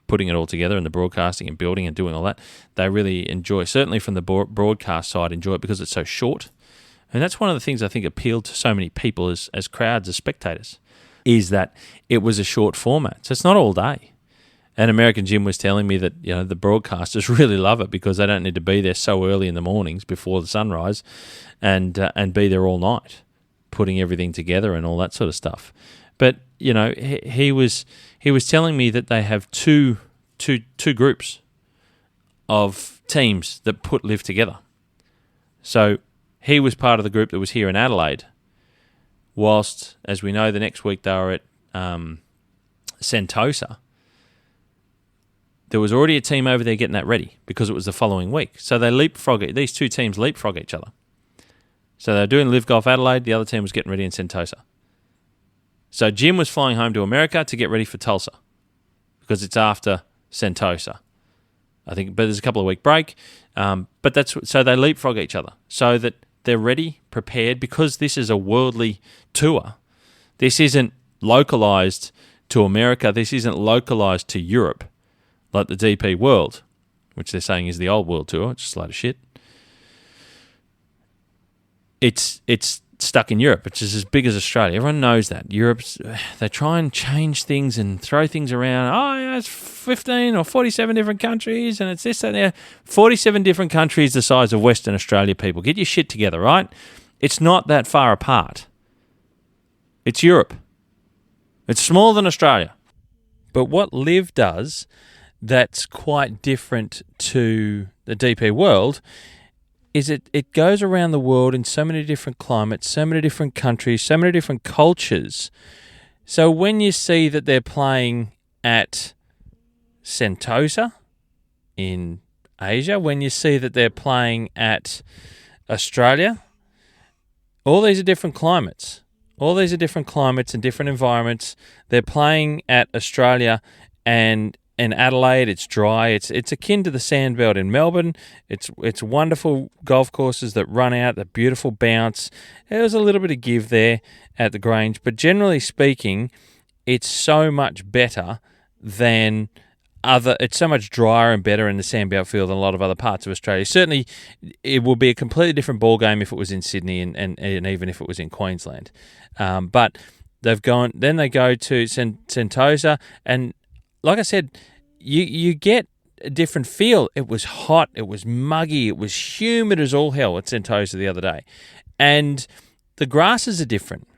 putting it all together and the broadcasting and building and doing all that, they really enjoy. Certainly from the broadcast side, enjoy it because it's so short. And that's one of the things I think appealed to so many people as crowds, as spectators, is that it was a short format. So it's not all day. And American Jim was telling me that the broadcasters really love it because they don't need to be there so early in the mornings before the sunrise and be there all night, putting everything together and all that sort of stuff. But he was telling me that they have two groups of teams that put LIV together. So he was part of the group that was here in Adelaide, whilst, as we know, the next week they were at Sentosa. There was already a team over there getting that ready because it was the following week. So these two teams leapfrog each other. So they were doing LIV Golf Adelaide, the other team was getting ready in Sentosa. So Jim was flying home to America to get ready for Tulsa because it's after Sentosa, I think. But there's a couple of week break. So they leapfrog each other so that they're ready, prepared, because this is a worldly tour. This isn't localized to America. This isn't localized to Europe like the DP World, which they're saying is the old world tour. It's just a load of shit. It's stuck in Europe, which is as big as Australia. Everyone knows that. They try and change things and throw things around. Oh, yeah, it's 15 or 47 different countries, and it's this, that, and there. 47 different countries the size of Western Australia, people. Get your shit together, right? It's not that far apart. It's Europe. It's smaller than Australia. But what LIV does that's quite different to the DP World is it goes around the world in so many different climates, so many different countries, so many different cultures. So when you see that they're playing at Sentosa in Asia, when you see that they're playing at Australia, all these are different climates. All these are different climates and different environments. They're playing at Australia and in Adelaide, it's dry. It's akin to the sandbelt in Melbourne. It's wonderful golf courses that run out, the beautiful bounce. There's a little bit of give there at the Grange, but generally speaking, it's so much better than it's so much drier and better in the sandbelt field than a lot of other parts of Australia. Certainly, it will be a completely different ball game if it was in Sydney and even if it was in Queensland. But they go to Sentosa, and like I said, you get a different feel. It was hot, it was muggy, it was humid as all hell at Sentosa the other day. And the grasses are different.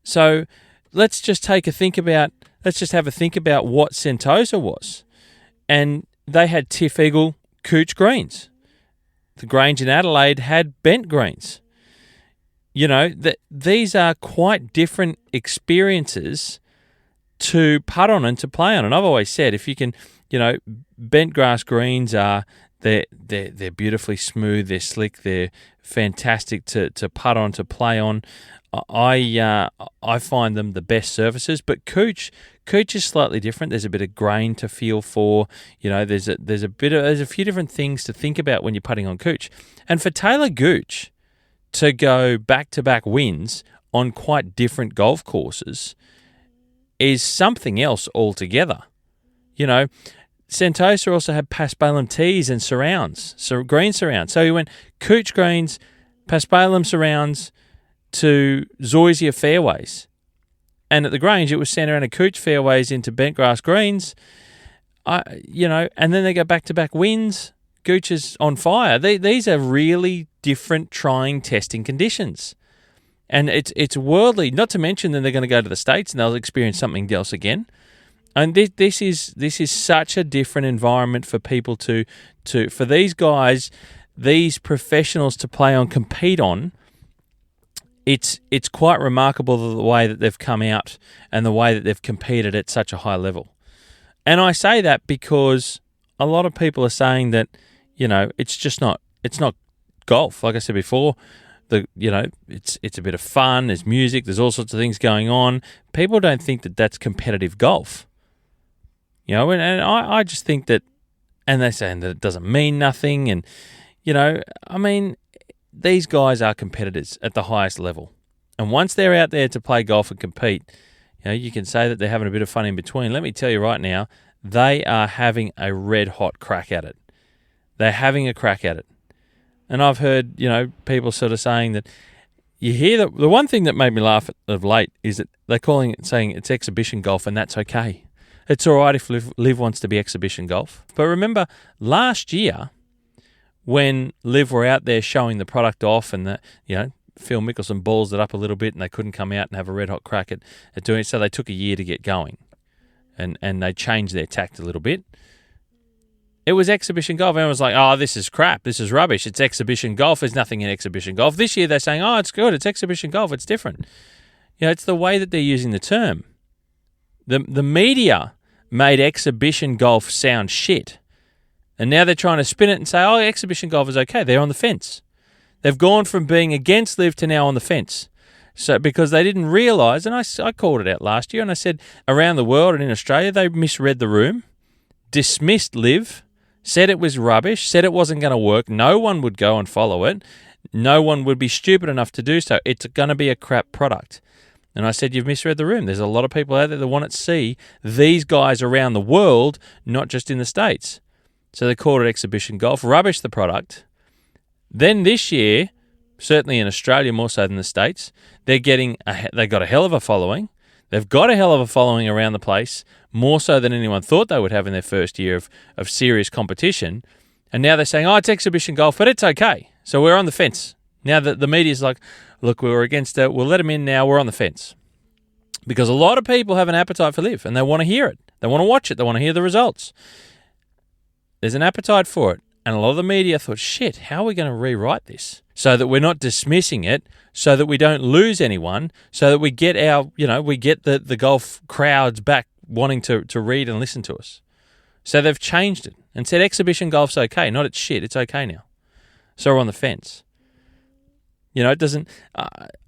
So let's just have a think about what Sentosa was. And they had Tiff Eagle Cooch greens. The Grange in Adelaide had bent greens. These are quite different experiences to putt on and to play on. And I've always said, if you can, bent grass greens they're beautifully smooth, they're slick, they're fantastic to putt on, to play on. I find them the best surfaces, but Cooch is slightly different. There's a bit of grain to feel for. There's a few different things to think about when you're putting on Cooch. And for Taylor Gooch to go back-to-back wins on quite different golf courses is something else altogether. You know, Sentosa also had Paspalum tees and surrounds, so green surrounds. So he went Cooch greens, Paspalum surrounds to Zoysia fairways. And at the Grange, it was centre and a Cooch fairways into bentgrass greens. And then they go back-to-back wins. Gooch is on fire. These are really different trying testing conditions. And it's worldly, not to mention that they're going to go to the States and they'll experience something else again. And this is such a different environment for people for these guys, these professionals to play on, compete on. It's quite remarkable the way that they've come out and the way that they've competed at such a high level. And I say that because a lot of people are saying that, it's not golf. Like I said before, it's a bit of fun, there's music, there's all sorts of things going on. People don't think that that's competitive golf. And I just think that, and they're saying that it doesn't mean nothing. And, these guys are competitors at the highest level. And once they're out there to play golf and compete, you can say that they're having a bit of fun in between. Let me tell you right now, they are having a red-hot crack at it. They're having a crack at it. And I've heard, people sort of saying that you hear that the one thing that made me laugh of late is that they're saying it's exhibition golf, and that's okay. It's all right if LIV wants to be exhibition golf. But remember, last year, when LIV were out there showing the product off and Phil Mickelson balls it up a little bit and they couldn't come out and have a red-hot crack at doing it, so they took a year to get going. And they changed their tact a little bit. It was exhibition golf. Everyone was like, oh, this is crap. This is rubbish. It's exhibition golf. There's nothing in exhibition golf. This year they're saying, oh, it's good. It's exhibition golf. It's different. It's the way that they're using the term. The media made exhibition golf sound shit. And now they're trying to spin it and say, oh, exhibition golf is okay. They're on the fence. They've gone from being against LIV to now on the fence. So because they didn't realise, and I called it out last year, and I said around the world and in Australia, they misread the room, dismissed LIV, said it was rubbish, said it wasn't going to work. No one would go and follow it. No one would be stupid enough to do so. It's going to be a crap product. And I said, you've misread the room. There's a lot of people out there that want to see these guys around the world, not just in the States. So they called it exhibition golf, rubbish the product. Then this year, certainly in Australia more so than the States, they've got a hell of a following. They've got a hell of a following around the place, more so than anyone thought they would have in their first year of serious competition. And now they're saying, oh, it's exhibition golf, but it's okay. So we're on the fence. Now that the media's like, look, we were against it, we'll let them in now, we're on the fence. Because a lot of people have an appetite for LIV and they want to hear it. They want to watch it. They want to hear the results. There's an appetite for it. And a lot of the media thought, shit, how are we going to rewrite this? So that we're not dismissing it, so that we don't lose anyone, so that we get the golf crowds back wanting to read and listen to us. So they've changed it and said exhibition golf's okay, not it's shit, it's okay now. So we're on the fence. It doesn't...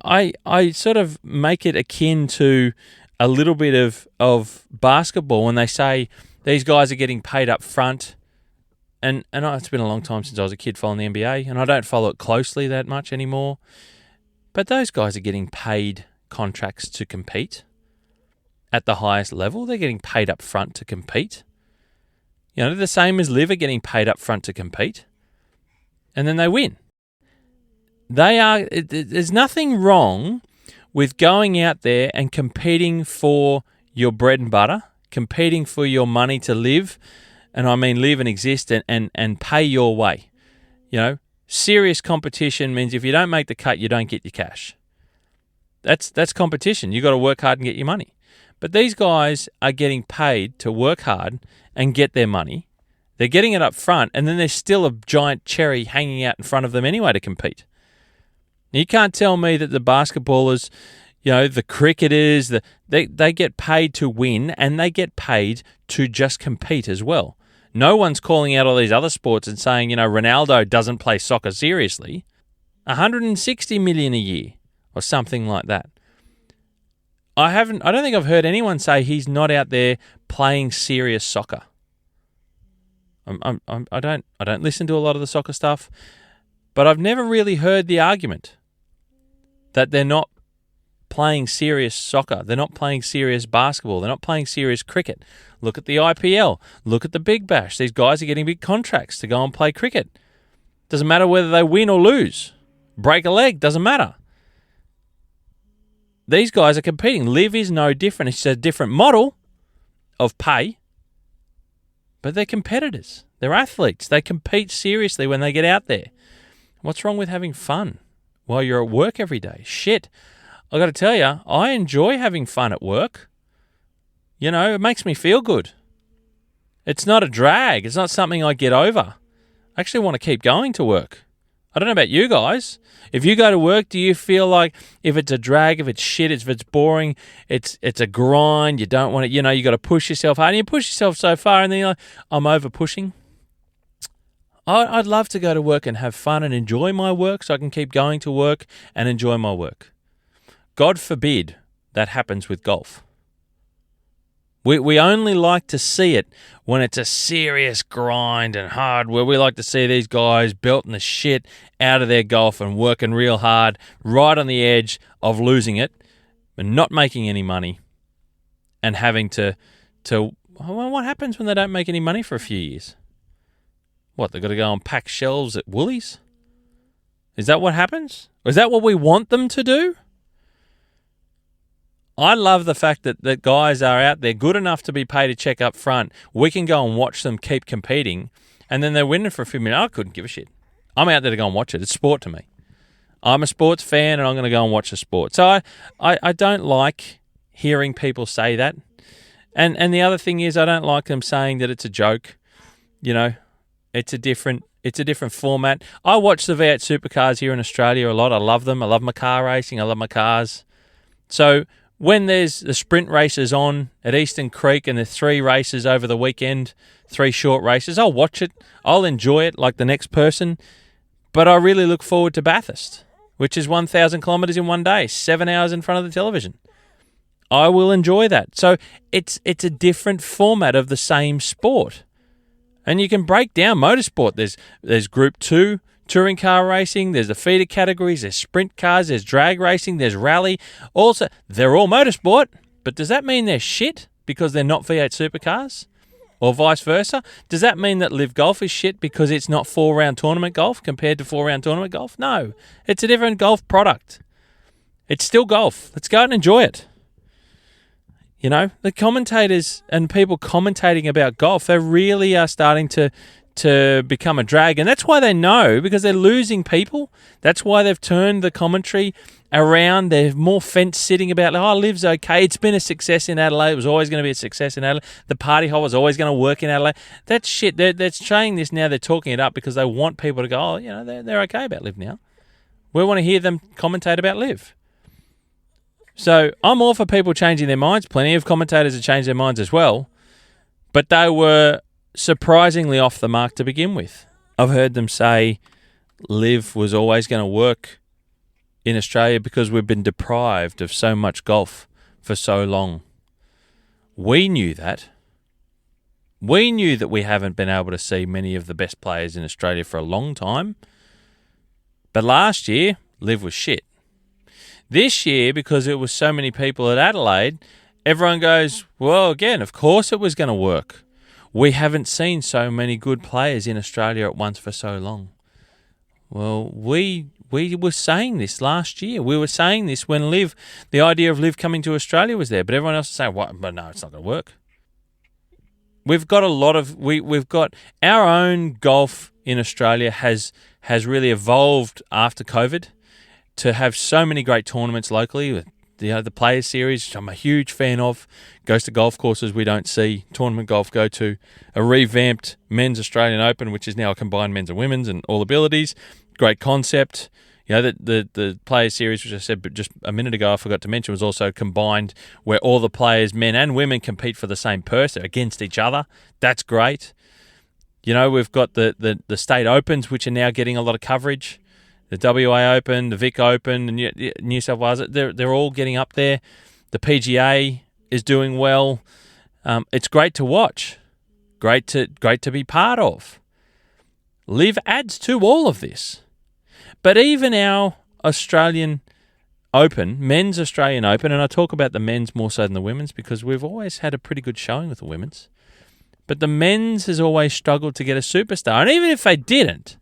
I sort of make it akin to a little bit of basketball when they say these guys are getting paid up front. And it's been a long time since I was a kid following the NBA, and I don't follow it closely that much anymore. But those guys are getting paid contracts to compete at the highest level. They're getting paid up front to compete. The same as LIV are getting paid up front to compete. And then they win. There's nothing wrong with going out there and competing for your bread and butter, competing for your money to live. And I mean live and exist and pay your way. Serious competition means if you don't make the cut, you don't get your cash. That's competition. You got to work hard and get your money. But these guys are getting paid to work hard and get their money. They're getting it up front, and then there's still a giant cherry hanging out in front of them anyway to compete. Now, you can't tell me that the basketballers, the cricketers, they get paid to win and they get paid to just compete as well. No one's calling out all these other sports and saying, Ronaldo doesn't play soccer seriously. 160 million a year or something like that. I don't think I've heard anyone say he's not out there playing serious soccer. I don't listen to a lot of the soccer stuff, but I've never really heard the argument that they're not playing serious soccer. They're not playing serious basketball. They're not playing serious cricket. Look at the IPL. Look at the Big Bash. These guys are getting big contracts to go and play cricket. Doesn't matter whether they win or lose. Break a leg, doesn't matter. These guys are competing. LIV is no different. It's a different model of pay, but they're competitors. They're athletes. They compete seriously when they get out there. What's wrong with having fun while you're at work every day? Shit. I got to tell you, I enjoy having fun at work. You know, it makes me feel good. It's not a drag. It's not something I get over. I actually want to keep going to work. I don't know about you guys. If you go to work, do you feel like if it's a drag, if it's shit, if it's boring, it's a grind, you don't want it, you know, you got to push yourself hard, and you push yourself so far, and then you're like, I'm over pushing. I'd love to go to work and have fun and enjoy my work so I can keep going to work and enjoy my work. God forbid that happens with golf. We only like to see it when it's a serious grind and hard, where we like to see these guys belting the shit out of their golf and working real hard, right on the edge of losing it and not making any money and having to well, what happens when they don't make any money for a few years? What, they've got to go and pack shelves at Woolies? Is that what happens? Or is that what we want them to do? I love the fact that guys are out there good enough to be paid a check up front. We can go and watch them keep competing, and then they're winning for a few minutes. I couldn't give a shit. I'm out there to go and watch it. It's sport to me. I'm a sports fan, and I'm going to go and watch the sport. So I don't like hearing people say that. And the other thing is, I don't like them saying that it's a joke. You know, it's a different format. I watch the V8 supercars here in Australia a lot. I love them. I love my car racing. I love my cars. So when there's the sprint races on at Eastern Creek and there's 3 races over the weekend, 3 short races, I'll watch it. I'll enjoy it like the next person. But I really look forward to Bathurst, which is 1,000 kilometres in one day, 7 hours in front of the television. I will enjoy that. So it's a different format of the same sport. And you can break down motorsport. There's Group 2 touring car racing, there's the feeder categories, there's sprint cars, there's drag racing, there's rally. Also, they're all motorsport, but does that mean they're shit because they're not V8 supercars? Or vice versa? Does that mean that LIV Golf is shit because it's not 4-round tournament golf compared to 4-round tournament golf? No, it's a different golf product. It's still golf. Let's go out and enjoy it. You know, the commentators and people commentating about golf, they really are starting to become a drag. And that's why they know, because they're losing people. That's why they've turned the commentary around. They're more fence-sitting about, LIV's okay. It's been a success in Adelaide. It was always going to be a success in Adelaide. The party hole was always going to work in Adelaide. That's shit. They're saying this now. They're talking it up because they want people to go, they're okay about LIV now. We want to hear them commentate about LIV. So I'm all for people changing their minds. Plenty of commentators have changed their minds as well. But they were surprisingly off the mark to begin with. I've heard them say LIV was always going to work in Australia because we've been deprived of so much golf for so long. We knew that. We knew that we haven't been able to see many of the best players in Australia for a long time. But last year, LIV was shit. This year, because it was so many people at Adelaide, everyone goes, well, again, of course it was going to work. We haven't seen so many good players in Australia at once for so long. Well, we were saying this last year. We were saying this when the idea of LIV coming to Australia was there, but everyone else is saying, "What? But no, it's not going to work." We've got we've got our own golf in Australia has really evolved after COVID to have so many great tournaments locally. The Players Series, which I'm a huge fan of, goes to golf courses we don't see tournament golf go to. A revamped Men's Australian Open, which is now a combined men's and women's and all abilities. Great concept. The Players Series, which I said just a minute ago, I forgot to mention, was also combined where all the players, men and women, compete for the same purse against each other. That's great. We've got the state opens, which are now getting a lot of coverage. The WA Open, the Vic Open, the New South Wales, they're all getting up there. The PGA is doing well. It's great to watch. Great to be part of. LIV adds to all of this. But even our Australian Open, men's Australian Open, and I talk about the men's more so than the women's because we've always had a pretty good showing with the women's. But the men's has always struggled to get a superstar. And even if they didn't,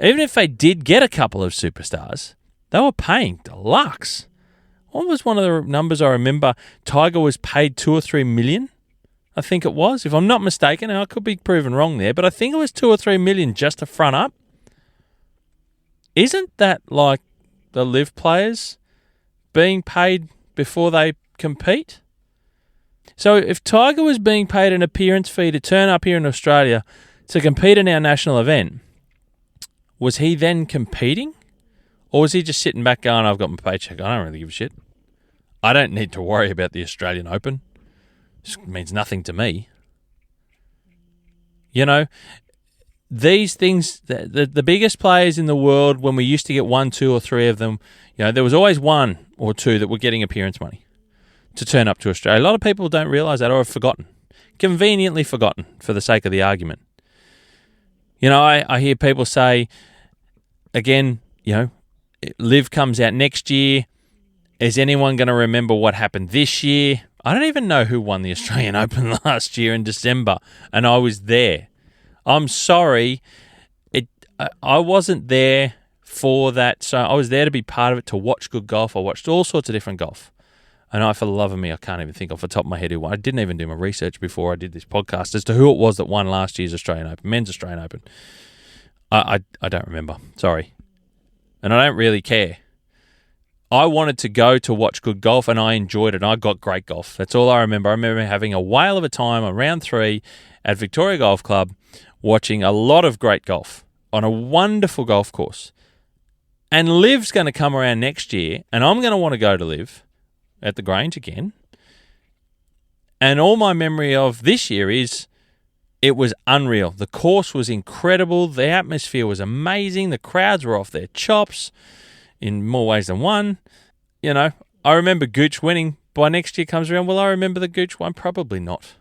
even if they did get a couple of superstars, they were paying deluxe. What was one of the numbers I remember? Tiger was paid 2 or 3 million, I think it was. If I'm not mistaken, and I could be proven wrong there, but I think it was 2 or 3 million just to front up. Isn't that like the LIV players being paid before they compete? So if Tiger was being paid an appearance fee to turn up here in Australia to compete in our national event, was he then competing? Or was he just sitting back going, I've got my paycheck, I don't really give a shit. I don't need to worry about the Australian Open. It means nothing to me. You know, these things, the biggest players in the world, when we used to get 1, 2 or 3 of them, you know, there was always 1 or 2 that were getting appearance money to turn up to Australia. A lot of people don't realise that or have forgotten. Conveniently forgotten for the sake of the argument. You know, I hear people say, again, you know, LIV comes out next year. Is anyone going to remember what happened this year? I don't even know who won the Australian Open last year in December, and I was there. I'm sorry, I wasn't there for that. So I was there to be part of it, to watch good golf. I watched all sorts of different golf. And for the love of me, I can't even think off the top of my head who won. I didn't even do my research before I did this podcast as to who it was that won last year's Australian Open, men's Australian Open. I don't remember. Sorry. And I don't really care. I wanted to go to watch good golf, and I enjoyed it, and I got great golf. That's all I remember. I remember having a whale of a time on round 3 at Victoria Golf Club, watching a lot of great golf on a wonderful golf course. And LIV's going to come around next year, and I'm going to want to go to LIV at the Grange again. And all my memory of this year is it was unreal. The course was incredible. The atmosphere was amazing. The crowds were off their chops in more ways than one. You know, I remember Gooch winning. By next year comes around, will I remember the Gooch one? Probably not.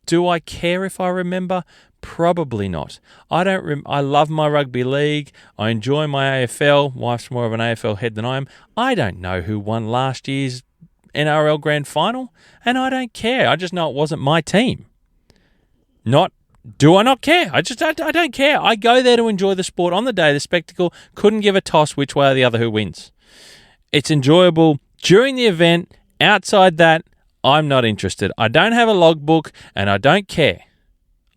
Do I care if I remember? Probably not. I love my rugby league. I enjoy my AFL. Wife's more of an AFL head than I am. I don't know who won last year's NRL Grand Final, and I don't care. I just know it wasn't my team. Do I not care? I don't care. I go there to enjoy the sport on the day, the spectacle. Couldn't give a toss which way or the other who wins. It's enjoyable during the event. Outside that, I'm not interested. I don't have a logbook, and I don't care.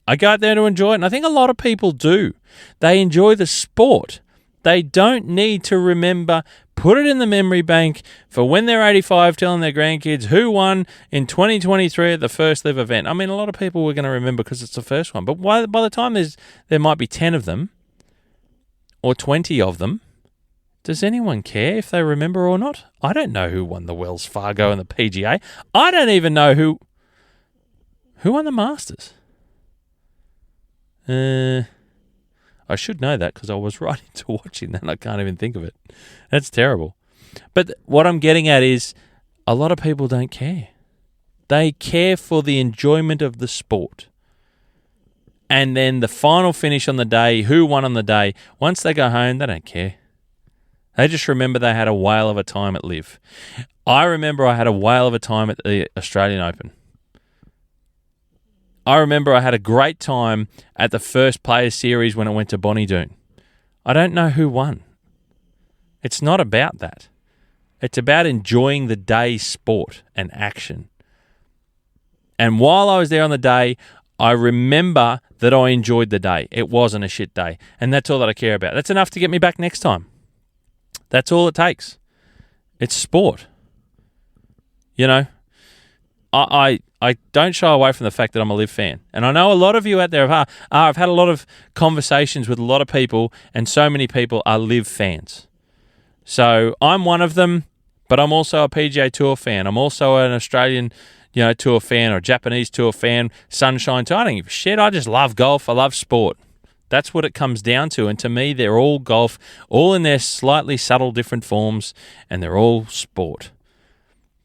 I go out there to enjoy it, and I think a lot of people do. They enjoy the sport. They don't need to remember, put it in the memory bank for when they're 85, telling their grandkids who won in 2023 at the first LIV event. I mean, a lot of people were going to remember because it's the first one. But by the time there might be 10 of them or 20 of them, does anyone care if they remember or not? I don't know who won the Wells Fargo and the PGA. I don't even know who won the Masters. I should know that because I was right into watching that and I can't even think of it. That's terrible. But what I'm getting at is a lot of people don't care. They care for the enjoyment of the sport. And then the final finish on the day, who won on the day, once they go home, they don't care. They just remember they had a whale of a time at LIV. I remember I had a whale of a time at the Australian Open. I remember I had a great time at the first Players Series when it went to Bonnie Doon. I don't know who won. It's not about that. It's about enjoying the day's sport and action. And while I was there on the day, I remember that I enjoyed the day. It wasn't a shit day. And that's all that I care about. That's enough to get me back next time. That's all it takes. It's sport. You know, I don't shy away from the fact that I'm a LIV fan. And I know a lot of you out there are. I've had a lot of conversations with a lot of people, and so many people are LIV fans. So I'm one of them, but I'm also a PGA Tour fan. I'm also an Australian, Tour fan or Japanese Tour fan, Sunshine Tour. I don't give a shit. I just love golf. I love sport. That's what it comes down to. And to me, they're all golf, all in their slightly subtle different forms, and they're all sport.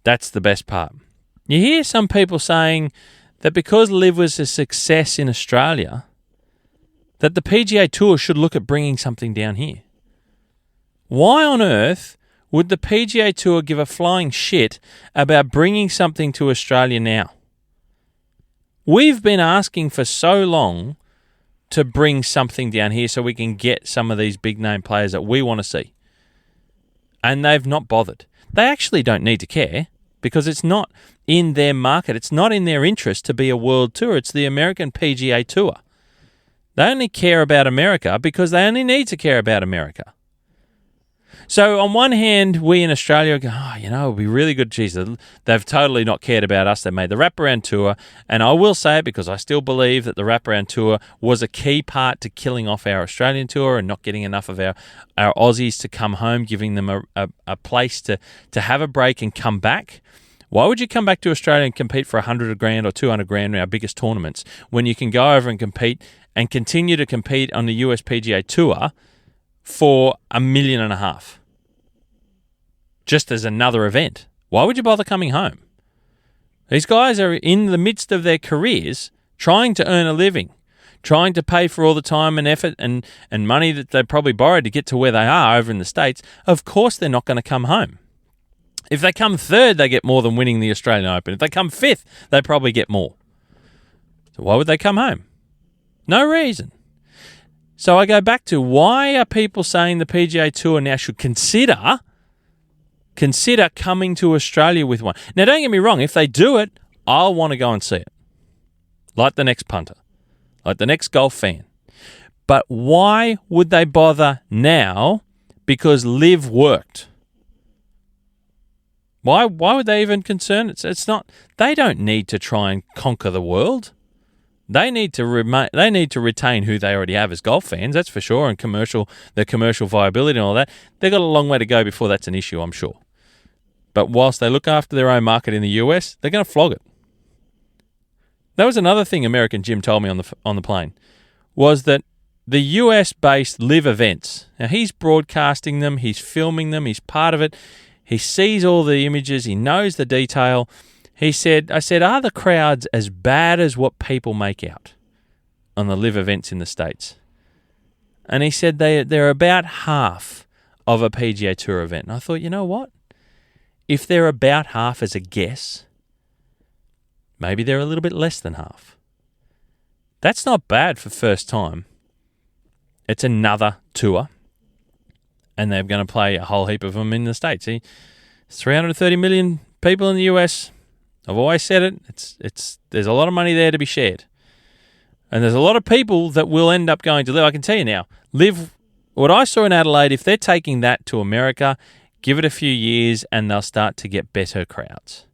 That's the best part. You hear some people saying that because LIV was a success in Australia, that the PGA Tour should look at bringing something down here. Why on earth would the PGA Tour give a flying shit about bringing something to Australia now? We've been asking for so long to bring something down here so we can get some of these big-name players that we want to see. And they've not bothered. They actually don't need to care because it's not in their market. It's not in their interest to be a world tour. It's the American PGA Tour. They only care about America because they only need to care about America. So on one hand, we in Australia go, it would be really good. Geez, they've totally not cared about us. They made the wraparound tour. And I will say it because I still believe that the wraparound tour was a key part to killing off our Australian tour and not getting enough of our Aussies to come home, giving them a place to have a break and come back. Why would you come back to Australia and compete for $100,000 or $200,000 in our biggest tournaments when you can go over and compete and continue to compete on the US PGA Tour for $1.5 million just as another event? Why would you bother coming home? These guys are in the midst of their careers trying to earn a living, trying to pay for all the time and effort and money that they probably borrowed to get to where they are over in the States. Of course they're not going to come home. If they come third, they get more than winning the Australian Open. If they come fifth, they probably get more. So why would they come home? No reason. So I go back to, why are people saying the PGA Tour now should consider coming to Australia with one? Now, don't get me wrong. If they do it, I'll want to go and see it. Like the next punter. Like the next golf fan. But why would they bother now? Because LIV worked. Why would they even concern? It's not. They don't need to try and conquer the world. They need to retain who they already have as golf fans, that's for sure, and their commercial viability and all that. They've got a long way to go before that's an issue, I'm sure. But whilst they look after their own market in the US, they're going to flog it. That was another thing American Jim told me on the plane, was that the US-based LIV events, now he's broadcasting them, he's filming them, he's part of it, he sees all the images, he knows the detail. I said, are the crowds as bad as what people make out on the LIV events in the States? And he said they're about half of a PGA Tour event. And I thought, you know what? If they're about half as a guess, maybe they're a little bit less than half. That's not bad for first time. It's another tour. And they're going to play a whole heap of them in the States. See, 330 million people in the US. I've always said it. There's a lot of money there to be shared. And there's a lot of people that will end up going to LIV. I can tell you now, LIV, what I saw in Adelaide, if they're taking that to America, give it a few years and they'll start to get better crowds.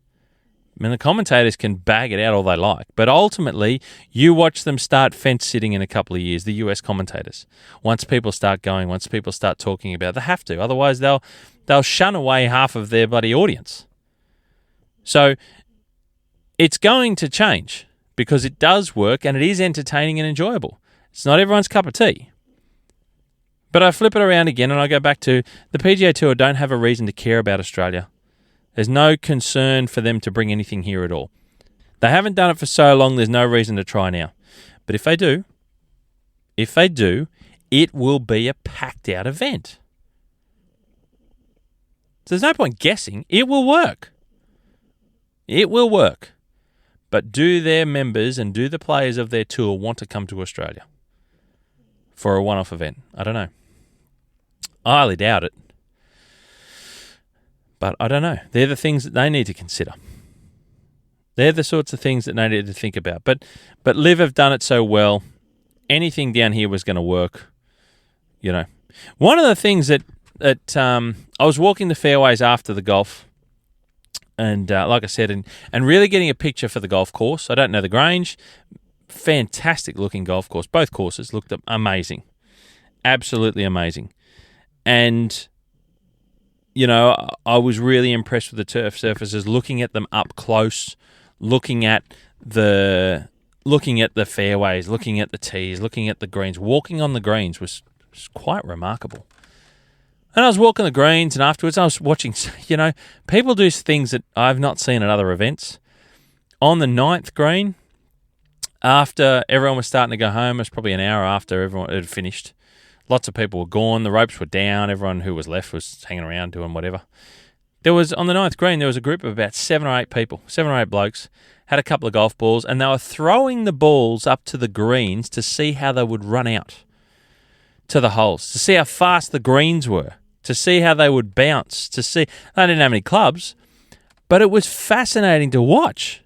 I mean, the commentators can bag it out all they like, but ultimately, you watch them start fence sitting in a couple of years, the US commentators. Once people start going, once people start talking about it, they have to. Otherwise, they'll shun away half of their bloody audience. So, it's going to change because it does work and it is entertaining and enjoyable. It's not everyone's cup of tea. But I flip it around again and I go back to the PGA Tour don't have a reason to care about Australia. There's no concern for them to bring anything here at all. They haven't done it for so long, there's no reason to try now. But if they do, it will be a packed out event. So there's no point guessing. It will work. It will work. But do their members and do the players of their tour want to come to Australia for a one-off event? I don't know. I highly doubt it. But I don't know. They're the things that they need to consider. They're the sorts of things that they need to think about. But LIV have done it so well. Anything down here was going to work. You know, one of the things that I was walking the fairways after the golf, and like I said, and really getting a picture for the golf course. I don't know the Grange. Fantastic looking golf course. Both courses looked amazing. Absolutely amazing. And you know, I was really impressed with the turf surfaces, looking at them up close, looking at the fairways, looking at the tees, looking at the greens. Walking on the greens was quite remarkable. And I was walking the greens, and afterwards I was watching, you know, people do things that I've not seen at other events. On the 9th green, after everyone was starting to go home, it was probably an hour after everyone had finished, Lots of people were gone. The ropes were down. Everyone who was left was hanging around doing whatever. There was, on the 9th green, there was a group of about 7 or 8 people, 7 or 8 blokes, had a couple of golf balls, and they were throwing the balls up to the greens to see how they would run out to the holes, to see how fast the greens were, to see how they would bounce, to see... They didn't have any clubs, but it was fascinating to watch.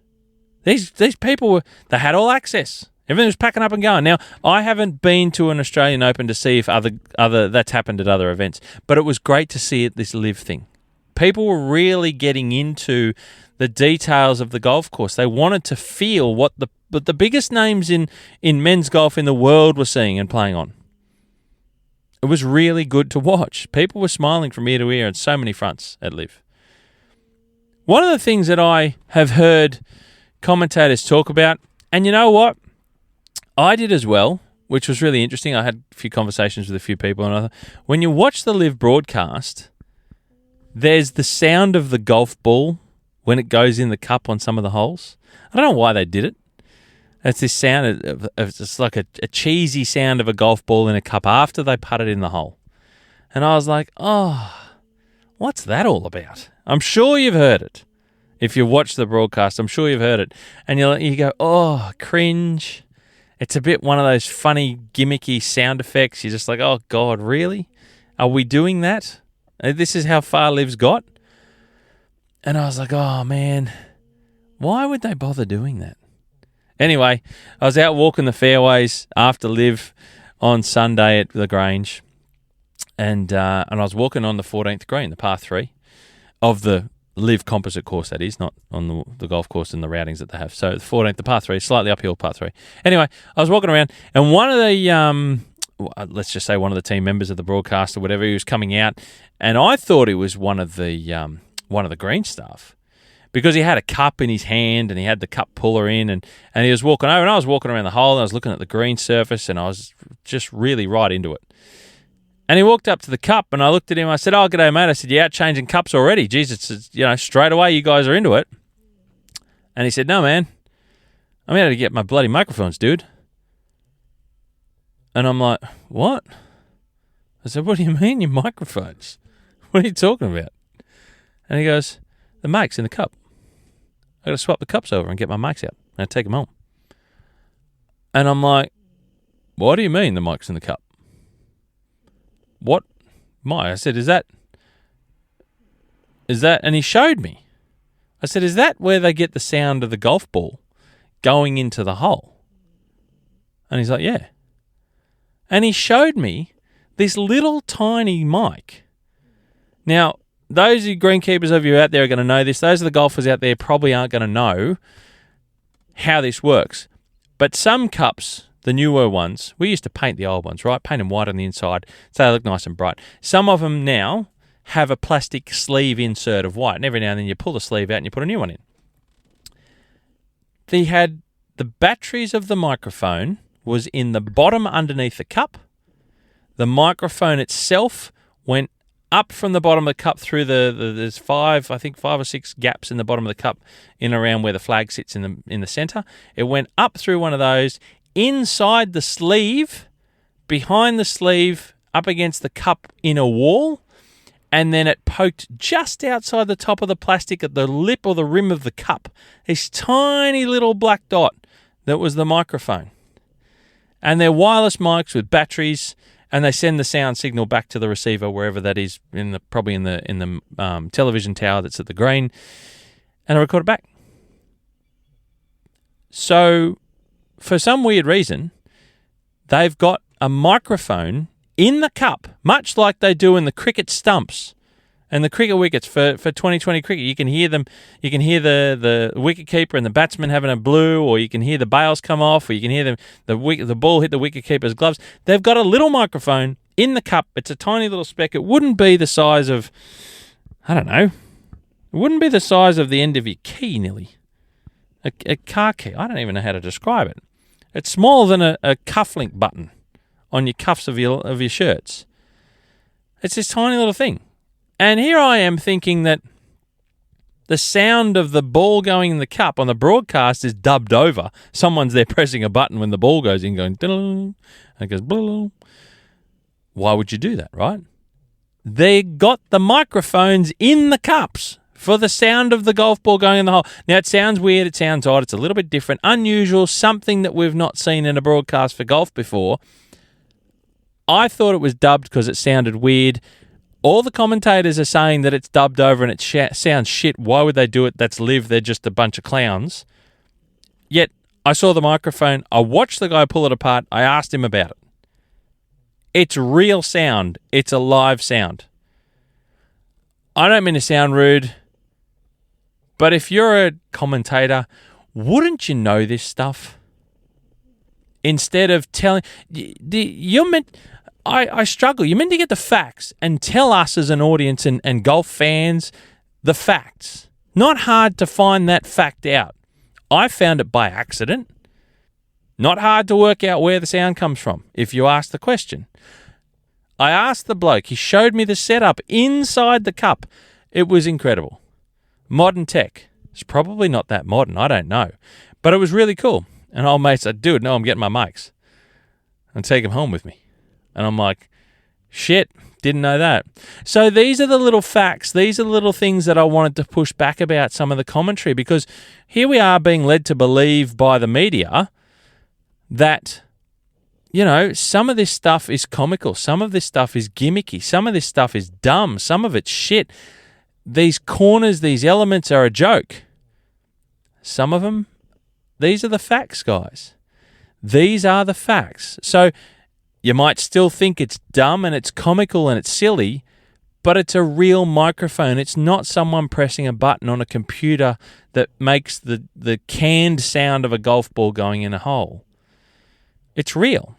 These people they had all access. Everything was packing up and going. Now, I haven't been to an Australian Open to see if other that's happened at other events, but it was great to see this LIV thing. People were really getting into the details of the golf course. They wanted to feel what the biggest names in men's golf in the world were seeing and playing on. It was really good to watch. People were smiling from ear to ear on so many fronts at LIV. One of the things that I have heard commentators talk about, and you know what? I did as well, which was really interesting. I had a few conversations with a few people, and when you watch the LIV broadcast, there's the sound of the golf ball when it goes in the cup on some of the holes. I don't know why they did it. It's this sound of it's like a cheesy sound of a golf ball in a cup after they put it in the hole. And I was like, oh, what's that all about? I'm sure you've heard it. If you watch the broadcast, I'm sure you've heard it. And you go, oh, cringe. It's a bit one of those funny, gimmicky sound effects. You're just like, oh, God, really? Are we doing that? This is how far LIV's got? And I was like, oh, man, why would they bother doing that? Anyway, I was out walking the fairways after LIV on Sunday at the Grange, and I was walking on the 14th green, the par 3 of the LIV composite course, that is, not on the golf course and the routings that they have. So the 14th, the par 3, slightly uphill par 3. Anyway, I was walking around, and one of the, let's just say one of the team members of the broadcast or whatever, he was coming out, and I thought it was one of the green staff, because he had a cup in his hand and he had the cup puller in, and he was walking over, and I was walking around the hole and I was looking at the green surface, and I was just really right into it. And he walked up to the cup, and I looked at him. I said, oh, g'day, mate. I said, you out changing cups already? Jesus, straight away you guys are into it. And he said, no, man. I'm out to get my bloody microphones, dude. And I'm like, what? I said, what do you mean your microphones? What are you talking about? And he goes, the mic's in the cup. I got to swap the cups over and get my mics out and I take them home. And I'm like, what do you mean the mic's in the cup? What mic? I said, is that? And he showed me. I said, is that where they get the sound of the golf ball going into the hole? And he's like, yeah. And he showed me this little tiny mic. Now, those greenkeepers of you out there are going to know this. Those of the golfers out there probably aren't going to know how this works. But some cups, the newer ones, we used to paint the old ones, right? Paint them white on the inside so they look nice and bright. Some of them now have a plastic sleeve insert of white, and every now and then you pull the sleeve out and you put a new one in. They had the batteries of the microphone was in the bottom underneath the cup. The microphone itself went up from the bottom of the cup through there's 5 or 6 gaps in the bottom of the cup in around where the flag sits in the center. It went up through one of those, inside the sleeve, behind the sleeve, up against the cup in a wall, and then it poked just outside the top of the plastic at the lip or the rim of the cup. This tiny little black dot that was the microphone. And they're wireless mics with batteries, and they send the sound signal back to the receiver wherever that is, probably in the television tower that's at the green, and I record it back. So, for some weird reason, they've got a microphone in the cup, much like they do in the cricket stumps and the cricket wickets for 2020 cricket. You can hear them. You can hear the wicketkeeper and the batsman having a blue, or you can hear the bails come off, or you can hear the ball hit the wicketkeeper's gloves. They've got a little microphone in the cup. It's a tiny little speck. It wouldn't be the size of, I don't know, it wouldn't be the size of the end of your key, nearly. A car key. I don't even know how to describe it. It's smaller than a cufflink button on your cuffs of your shirts. It's this tiny little thing. And here I am thinking that the sound of the ball going in the cup on the broadcast is dubbed over. Someone's there pressing a button when the ball goes in, going, and it goes, blah. Why would you do that, right? They got the microphones in the cups for the sound of the golf ball going in the hole. Now, it sounds weird, it sounds odd, it's a little bit different, unusual, something that we've not seen in a broadcast for golf before. I thought it was dubbed because it sounded weird. All the commentators are saying that it's dubbed over and it sounds shit. Why would they do it? That's LIV. They're just a bunch of clowns. Yet, I saw the microphone. I watched the guy pull it apart. I asked him about it. It's real sound. It's a live sound. I don't mean to sound rude, but if you're a commentator, wouldn't you know this stuff? Instead of telling... You're meant... I struggle. You're meant to get the facts and tell us as an audience and golf fans the facts. Not hard to find that fact out. I found it by accident. Not hard to work out where the sound comes from if you ask the question. I asked the bloke. He showed me the setup inside the cup. It was incredible. Modern tech. It's probably not that modern. I don't know. But it was really cool. And old mate said, dude, no, I'm getting my mics. And take them home with me. And I'm like, shit, didn't know that. So these are the little facts. These are the little things that I wanted to push back about some of the commentary, because here we are being led to believe by the media that, you know, some of this stuff is comical. Some of this stuff is gimmicky. Some of this stuff is dumb. Some of it's shit. These corners, these elements are a joke. Some of them, these are the facts, guys. These are the facts. So you might still think it's dumb and it's comical and it's silly, but it's a real microphone. It's not someone pressing a button on a computer that makes the canned sound of a golf ball going in a hole. It's real.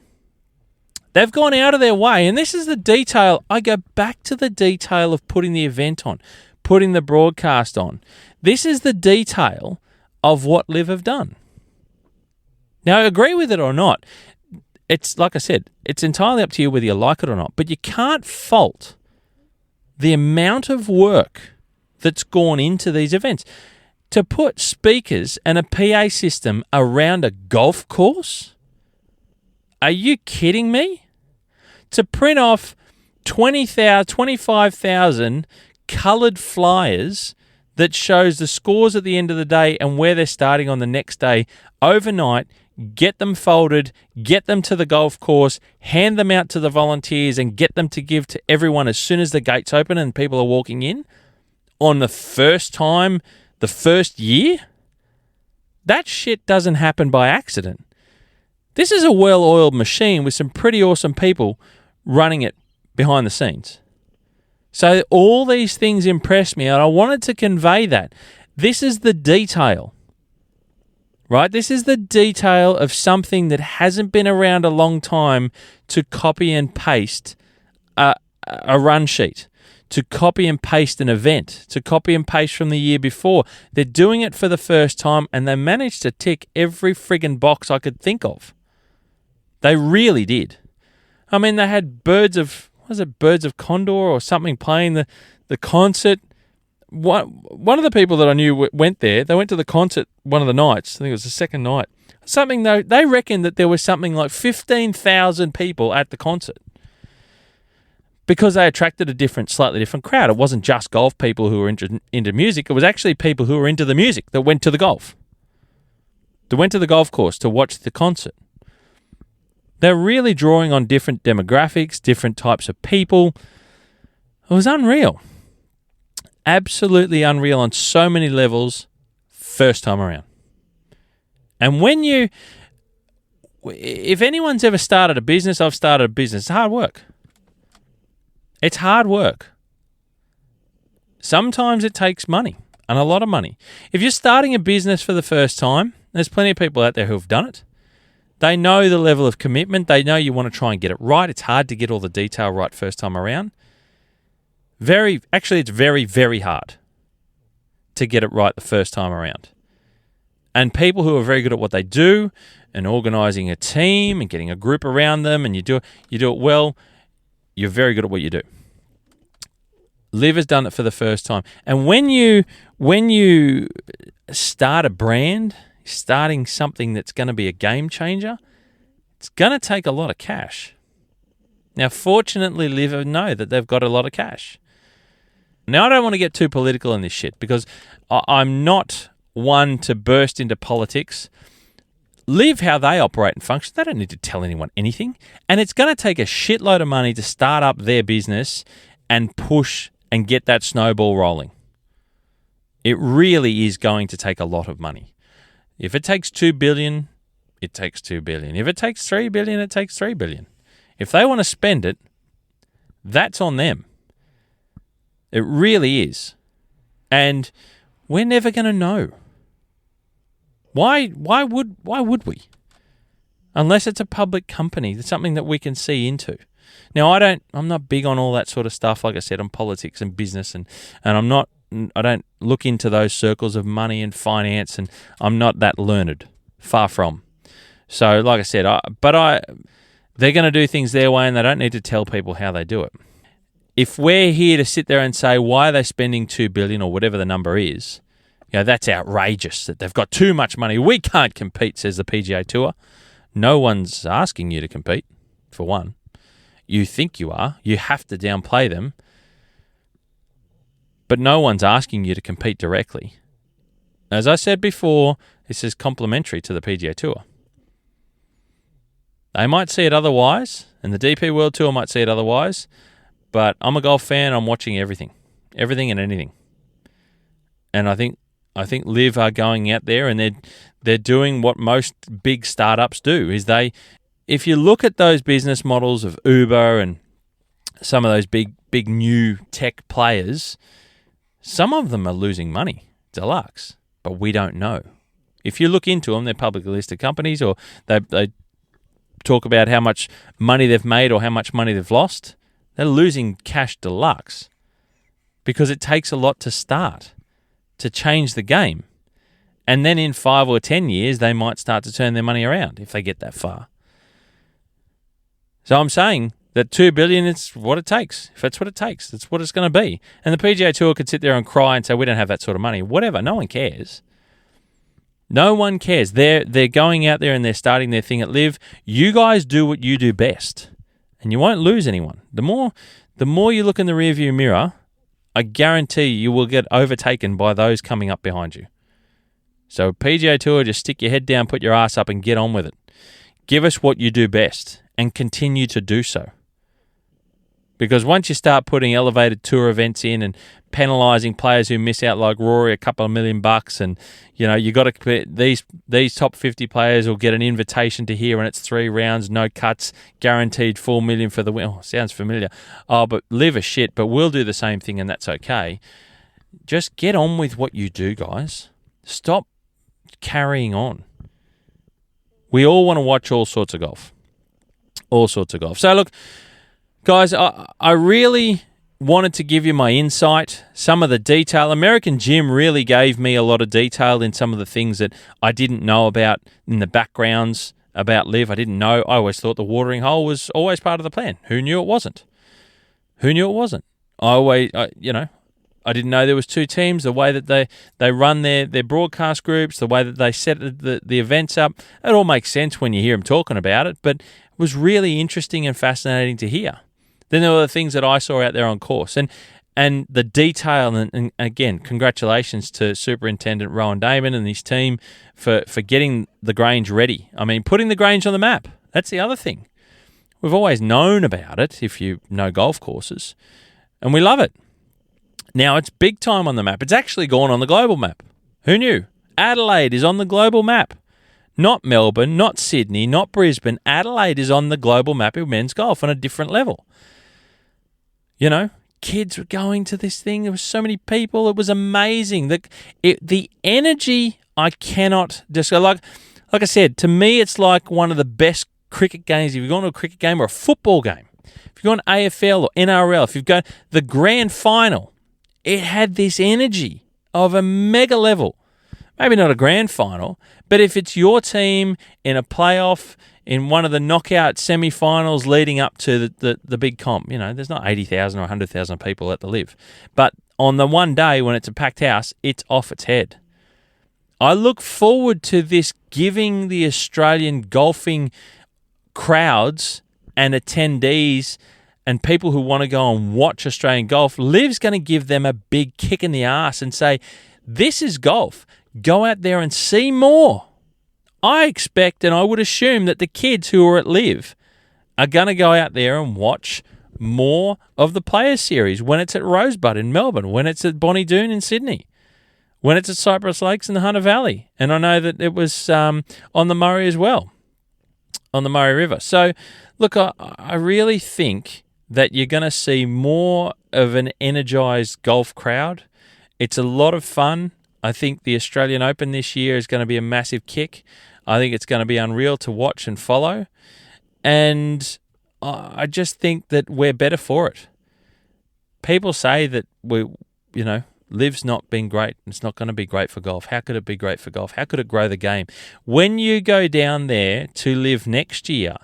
They've gone out of their way, and this is the detail. I go back to the detail of putting the event on, putting the broadcast on. This is the detail of what LIV have done. Now, agree with it or not, it's like I said, it's entirely up to you whether you like it or not, but you can't fault the amount of work that's gone into these events. To put speakers and a PA system around a golf course? Are you kidding me? To print off 20,000, 25,000 coloured flyers that shows the scores at the end of the day and where they're starting on the next day overnight, get them folded, get them to the golf course, hand them out to the volunteers and get them to give to everyone as soon as the gates open and people are walking in on the first time, the first year? That shit doesn't happen by accident. This is a well-oiled machine with some pretty awesome people running it behind the scenes. So all these things impressed me, and I wanted to convey that. This is the detail, right? This is the detail of something that hasn't been around a long time to copy and paste a run sheet, to copy and paste an event, to copy and paste from the year before. They're doing it for the first time, and they managed to tick every friggin' box I could think of. They really did. I mean, they had birds of Condor or something playing the concert. One of the people that I knew went there. They went to the concert one of the nights. I think it was the second night. Something though, they reckoned that there was something like 15,000 people at the concert because they attracted a slightly different crowd. It wasn't just golf people who were into music. It was actually people who were into the music that went to the golf. They went to the golf course to watch the concert. They're really drawing on different demographics, different types of people. It was unreal. Absolutely unreal on so many levels, first time around. And if anyone's ever started a business, I've started a business. It's hard work. It's hard work. Sometimes it takes money, and a lot of money. If you're starting a business for the first time, there's plenty of people out there who have done it. They know the level of commitment. They know you want to try and get it right. It's hard to get all the detail right first time around. It's very, very hard to get it right the first time around. And people who are very good at what they do and organising a team and getting a group around them and you do it well, you're very good at what you do. LIV has done it for the first time. And when you start a brand, starting something that's going to be a game changer, it's going to take a lot of cash. Now, fortunately, LIV know that they've got a lot of cash. Now, I don't want to get too political in this shit because I'm not one to burst into politics. LIV how they operate and function. They don't need to tell anyone anything. And it's going to take a shitload of money to start up their business and push and get that snowball rolling. It really is going to take a lot of money. If it takes $2 billion, it takes $2 billion. If it takes $3 billion, it takes $3 billion. If they want to spend it, that's on them. It really is. And we're never going to know. Why would we? Unless it's a public company, it's something that we can see into. Now, I'm not big on all that sort of stuff, like I said, on politics and business, and I don't look into those circles of money and finance, and I'm not that learned. Far from. So, like I said, they're going to do things their way, and they don't need to tell people how they do it. If we're here to sit there and say, why are they spending $2 billion or whatever the number is, that's outrageous, that they've got too much money. We can't compete, says the PGA Tour. No one's asking you to compete, for one. You think you are. You have to downplay them. But no one's asking you to compete directly. As I said before, this is complementary to the PGA Tour. They might see it otherwise, and the DP World Tour might see it otherwise, but I'm a golf fan. I'm watching everything and anything. And I think LIV are going out there and they're doing what most big startups do. If you look at those business models of Uber and some of those big new tech players, some of them are losing money, deluxe, but we don't know. If you look into them, they're publicly listed companies, or they talk about how much money they've made or how much money they've lost. They're losing cash deluxe because it takes a lot to start, to change the game. And then in 5 or 10 years, they might start to turn their money around if they get that far. So I'm saying that $2 billion is what it takes. If that's what it takes, that's what it's going to be. And the PGA Tour could sit there and cry and say, we don't have that sort of money. Whatever, no one cares. No one cares. They're going out there and they're starting their thing at LIV. You guys do what you do best, and you won't lose anyone. The more you look in the rearview mirror, I guarantee you will get overtaken by those coming up behind you. So PGA Tour, just stick your head down, put your ass up, and get on with it. Give us what you do best, and continue to do so. Because once you start putting elevated tour events in and penalising players who miss out, like Rory, a couple of $1 million, and you got to these top 50 players will get an invitation to here, and it's 3 rounds, no cuts, guaranteed $4 million for the win. Oh, sounds familiar. Oh, but LIV a shit, but we'll do the same thing, and that's okay. Just get on with what you do, guys. Stop carrying on. We all want to watch all sorts of golf. All sorts of golf. So look, guys, I really wanted to give you my insight, some of the detail. American Jim really gave me a lot of detail in some of the things that I didn't know about in the backgrounds about LIV. I didn't know. I always thought the watering hole was always part of the plan. Who knew it wasn't? I didn't know there was 2 teams, the way that they run their broadcast groups, the way that they set the events up. It all makes sense when you hear them talking about it, but it was really interesting and fascinating to hear. Then there were the things that I saw out there on course, and the detail, and again, congratulations to Superintendent Rowan Damon and his team for getting the Grange ready. I mean, putting the Grange on the map. That's the other thing. We've always known about it, if you know golf courses, and we love it. Now, it's big time on the map. It's actually gone on the global map. Who knew? Adelaide is on the global map. Not Melbourne, not Sydney, not Brisbane. Adelaide is on the global map of men's golf on a different level. Kids were going to this thing. There were so many people. It was amazing. The energy, I cannot describe. Like I said, to me, it's like one of the best cricket games. If you've gone to a cricket game or a football game, if you've gone AFL or NRL, if you've gone the grand final, it had this energy of a mega level. Maybe not a grand final, but if it's your team in a playoff, in one of the knockout semi-finals leading up to the big comp, there's not 80,000 or 100,000 people at the LIV. But on the one day when it's a packed house, it's off its head. I look forward to this giving the Australian golfing crowds and attendees and people who want to go and watch Australian golf, LIV's going to give them a big kick in the ass and say, this is golf. Go out there and see more. I expect and I would assume that the kids who are at LIV are going to go out there and watch more of the Players Series when it's at Rosebud in Melbourne, when it's at Bonnie Doon in Sydney, when it's at Cypress Lakes in the Hunter Valley. And I know that it was on the Murray as well, on the Murray River. So, look, I really think that you're going to see more of an energised golf crowd. It's a lot of fun. I think the Australian Open this year is going to be a massive kick. I think it's going to be unreal to watch and follow. And I just think that we're better for it. People say that LIV's not been great. It's not going to be great for golf. How could it be great for golf? How could it grow the game? When you go down there to LIV next year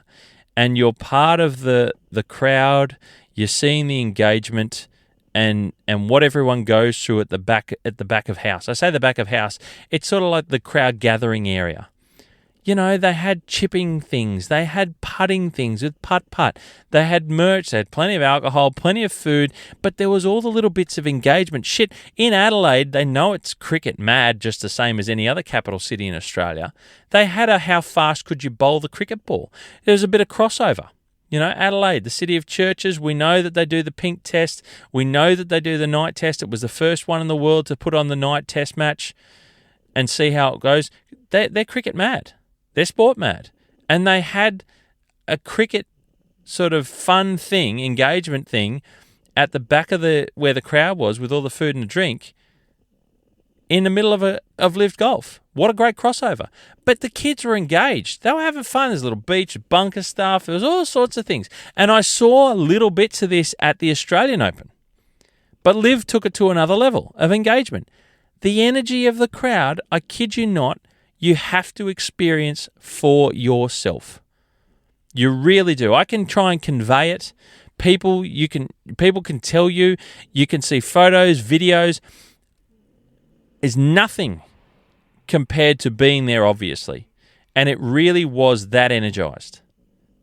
and you're part of the crowd, you're seeing the engagement and what everyone goes through at the back of house. I say the back of house, it's sort of like the crowd gathering area. You know, they had chipping things. They had putting things with putt-putt. They had merch. They had plenty of alcohol, plenty of food, but there was all the little bits of engagement. Shit, in Adelaide, they know it's cricket mad just the same as any other capital city in Australia. They had a how fast could you bowl the cricket ball. There was a bit of crossover. You know, Adelaide, the city of churches, we know that they do the pink test. We know that they do the night test. It was the first one in the world to put on the night test match and see how it goes. They're cricket mad. They're sport mad. And they had a cricket sort of fun thing, engagement thing, at the back of where the crowd was with all the food and the drink in the middle of LIV Golf. What a great crossover. But the kids were engaged. They were having fun. There's a little beach, bunker stuff. There was all sorts of things. And I saw little bits of this at the Australian Open. But LIV took it to another level of engagement. The energy of the crowd, I kid you not, you have to experience for yourself. You really do. I can try and convey it. People can tell you. You can see photos, videos. There's nothing compared to being there, obviously. And it really was that energized.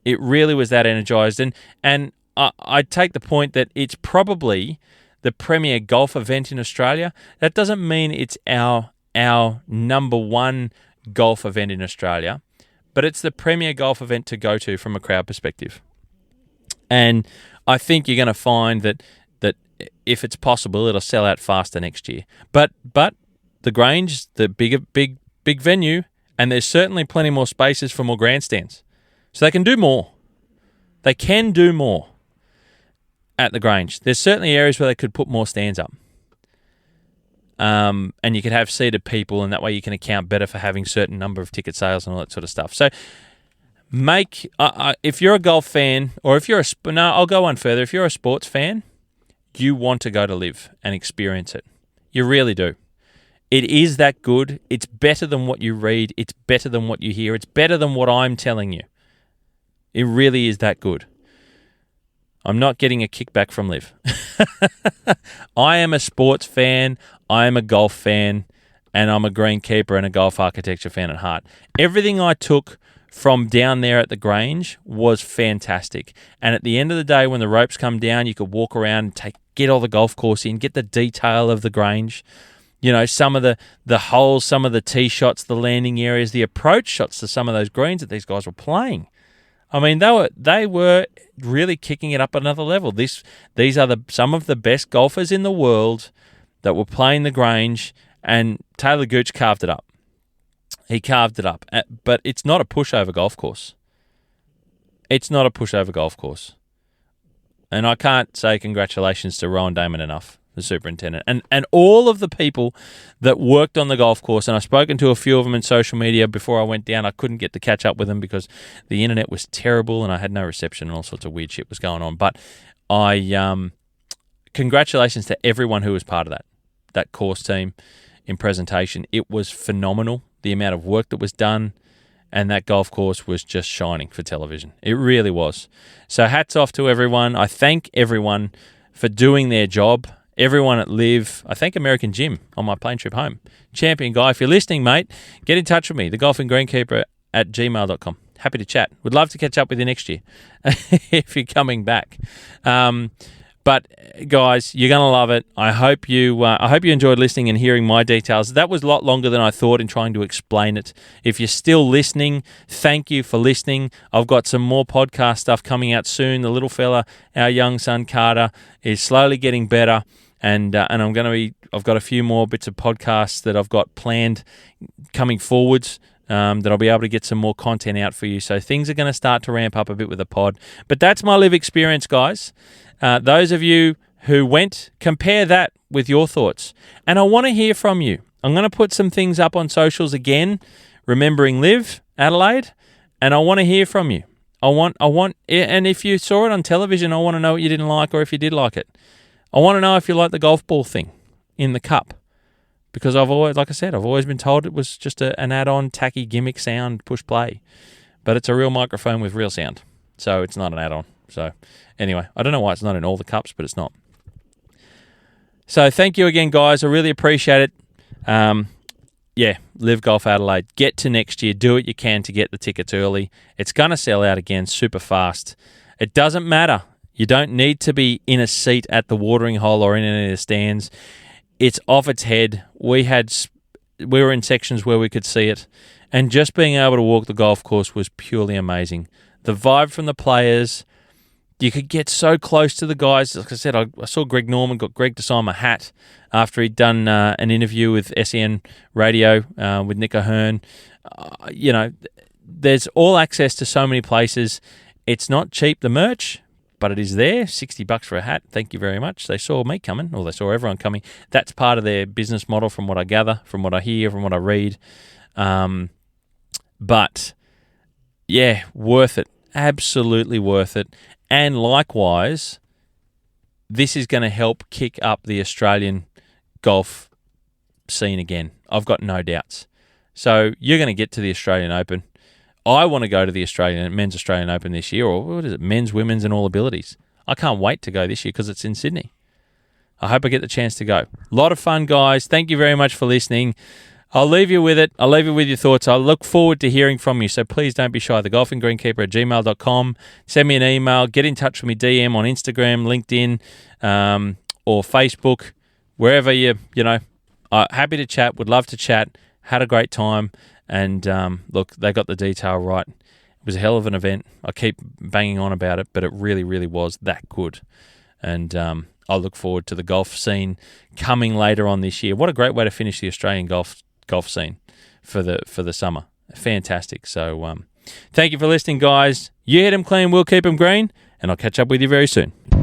It really was that energized. And I take the point that it's probably the premier golf event in Australia. That doesn't mean it's our number one golf event in Australia, but it's the premier golf event to go to from a crowd perspective. And I think you're going to find that if it's possible, it'll sell out faster next year. But the Grange, the big venue, and there's certainly plenty more spaces for more grandstands. So they can do more. They can do more at the Grange. There's certainly areas where they could put more stands up. And you could have seated people, and that way you can account better for having certain number of ticket sales and all that sort of stuff. So if you're a golf fan, or if you're I'll go one further. If you're a sports fan, you want to go to LIV and experience it. You really do. It is that good. It's better than what you read. It's better than what you hear. It's better than what I'm telling you. It really is that good. I'm not getting a kickback from LIV. I am a sports fan. I am a golf fan. And I'm a greenkeeper and a golf architecture fan at heart. Everything I took from down there at the Grange was fantastic. And at the end of the day, when the ropes come down, you could walk around and get all the golf course in, get the detail of the Grange. You know, some of the holes, some of the tee shots, the landing areas, the approach shots to some of those greens that these guys were playing. I mean, they were really kicking it up another level. These are some of the best golfers in the world that were playing the Grange, and Taylor Gooch carved it up. He carved it up, but it's not a pushover golf course. It's not a pushover golf course. And I can't say congratulations to Rowan Damon enough, the superintendent, and all of the people that worked on the golf course. And I've spoken to a few of them in social media before I went down. I couldn't get to catch up with them because the internet was terrible and I had no reception and all sorts of weird shit was going on. But congratulations to everyone who was part of that course team in presentation. It was phenomenal, the amount of work that was done, and that golf course was just shining for television. It really was. So hats off to everyone. I thank everyone for doing their job. Everyone at LIV. I thank American Jim on my plane trip home. Champion guy. If you're listening, mate, get in touch with me, thegolfinggreenkeeper@gmail.com. happy to chat. Would love to catch up with you next year if you're coming back. But guys, you're going to love it. I hope you enjoyed listening and hearing my details. That was a lot longer than I thought in trying to explain it. If you're still listening, thank you for listening. I've got some more podcast stuff coming out soon. The little fella, our young son Carter, is slowly getting better, and I've got a few more bits of podcasts that I've got planned coming forwards. That I'll be able to get some more content out for you. So things are going to start to ramp up a bit with the pod. But that's my live experience, guys. Those of you who went, compare that with your thoughts. And I want to hear from you. I'm going to put some things up on socials again, remembering LIV Adelaide, and I want to hear from you. And if you saw it on television, I want to know what you didn't like or if you did like it. I want to know if you like the golf ball thing in the cup. Because I've always been told it was just an add-on, tacky gimmick sound, push play. But it's a real microphone with real sound. So it's not an add-on. So anyway, I don't know why it's not in all the cups, but it's not. So thank you again, guys. I really appreciate it. LIV Golf Adelaide. Get to next year. Do what you can to get the tickets early. It's going to sell out again super fast. It doesn't matter. You don't need to be in a seat at the watering hole or in any of the stands. It's off its head. We were in sections where we could see it, and just being able to walk the golf course was purely amazing. The vibe from the players, you could get so close to the guys. Like I said, I saw Greg Norman, got Greg to sign my hat after he'd done an interview with SEN Radio with Nick O'Hearn. There's all access to so many places. It's not cheap, the merch, but it is there, $60 for a hat. Thank you very much. They saw me coming, or they saw everyone coming. That's part of their business model from what I gather, from what I hear, from what I read. But, yeah, worth it. Absolutely worth it. And likewise, this is going to help kick up the Australian golf scene again. I've got no doubts. So you're going to get to the Australian Open. I want to go to the Men's Australian Open this year, or what is it, men's, women's, and all abilities. I can't wait to go this year because it's in Sydney. I hope I get the chance to go. A lot of fun, guys. Thank you very much for listening. I'll leave you with it. I'll leave you with your thoughts. I look forward to hearing from you, so please don't be shy. thegolfinggreenkeeper@gmail.com. Send me an email. Get in touch with me, DM on Instagram, LinkedIn, or Facebook, wherever happy to chat, would love to chat. Had a great time. And look, they got the detail right. It was a hell of an event. I keep banging on about it, but it really, really was that good. And I look forward to the golf scene coming later on this year. What a great way to finish the Australian golf scene for the summer. Fantastic. So thank you for listening, guys. You hit them clean, we'll keep them green, and I'll catch up with you very soon.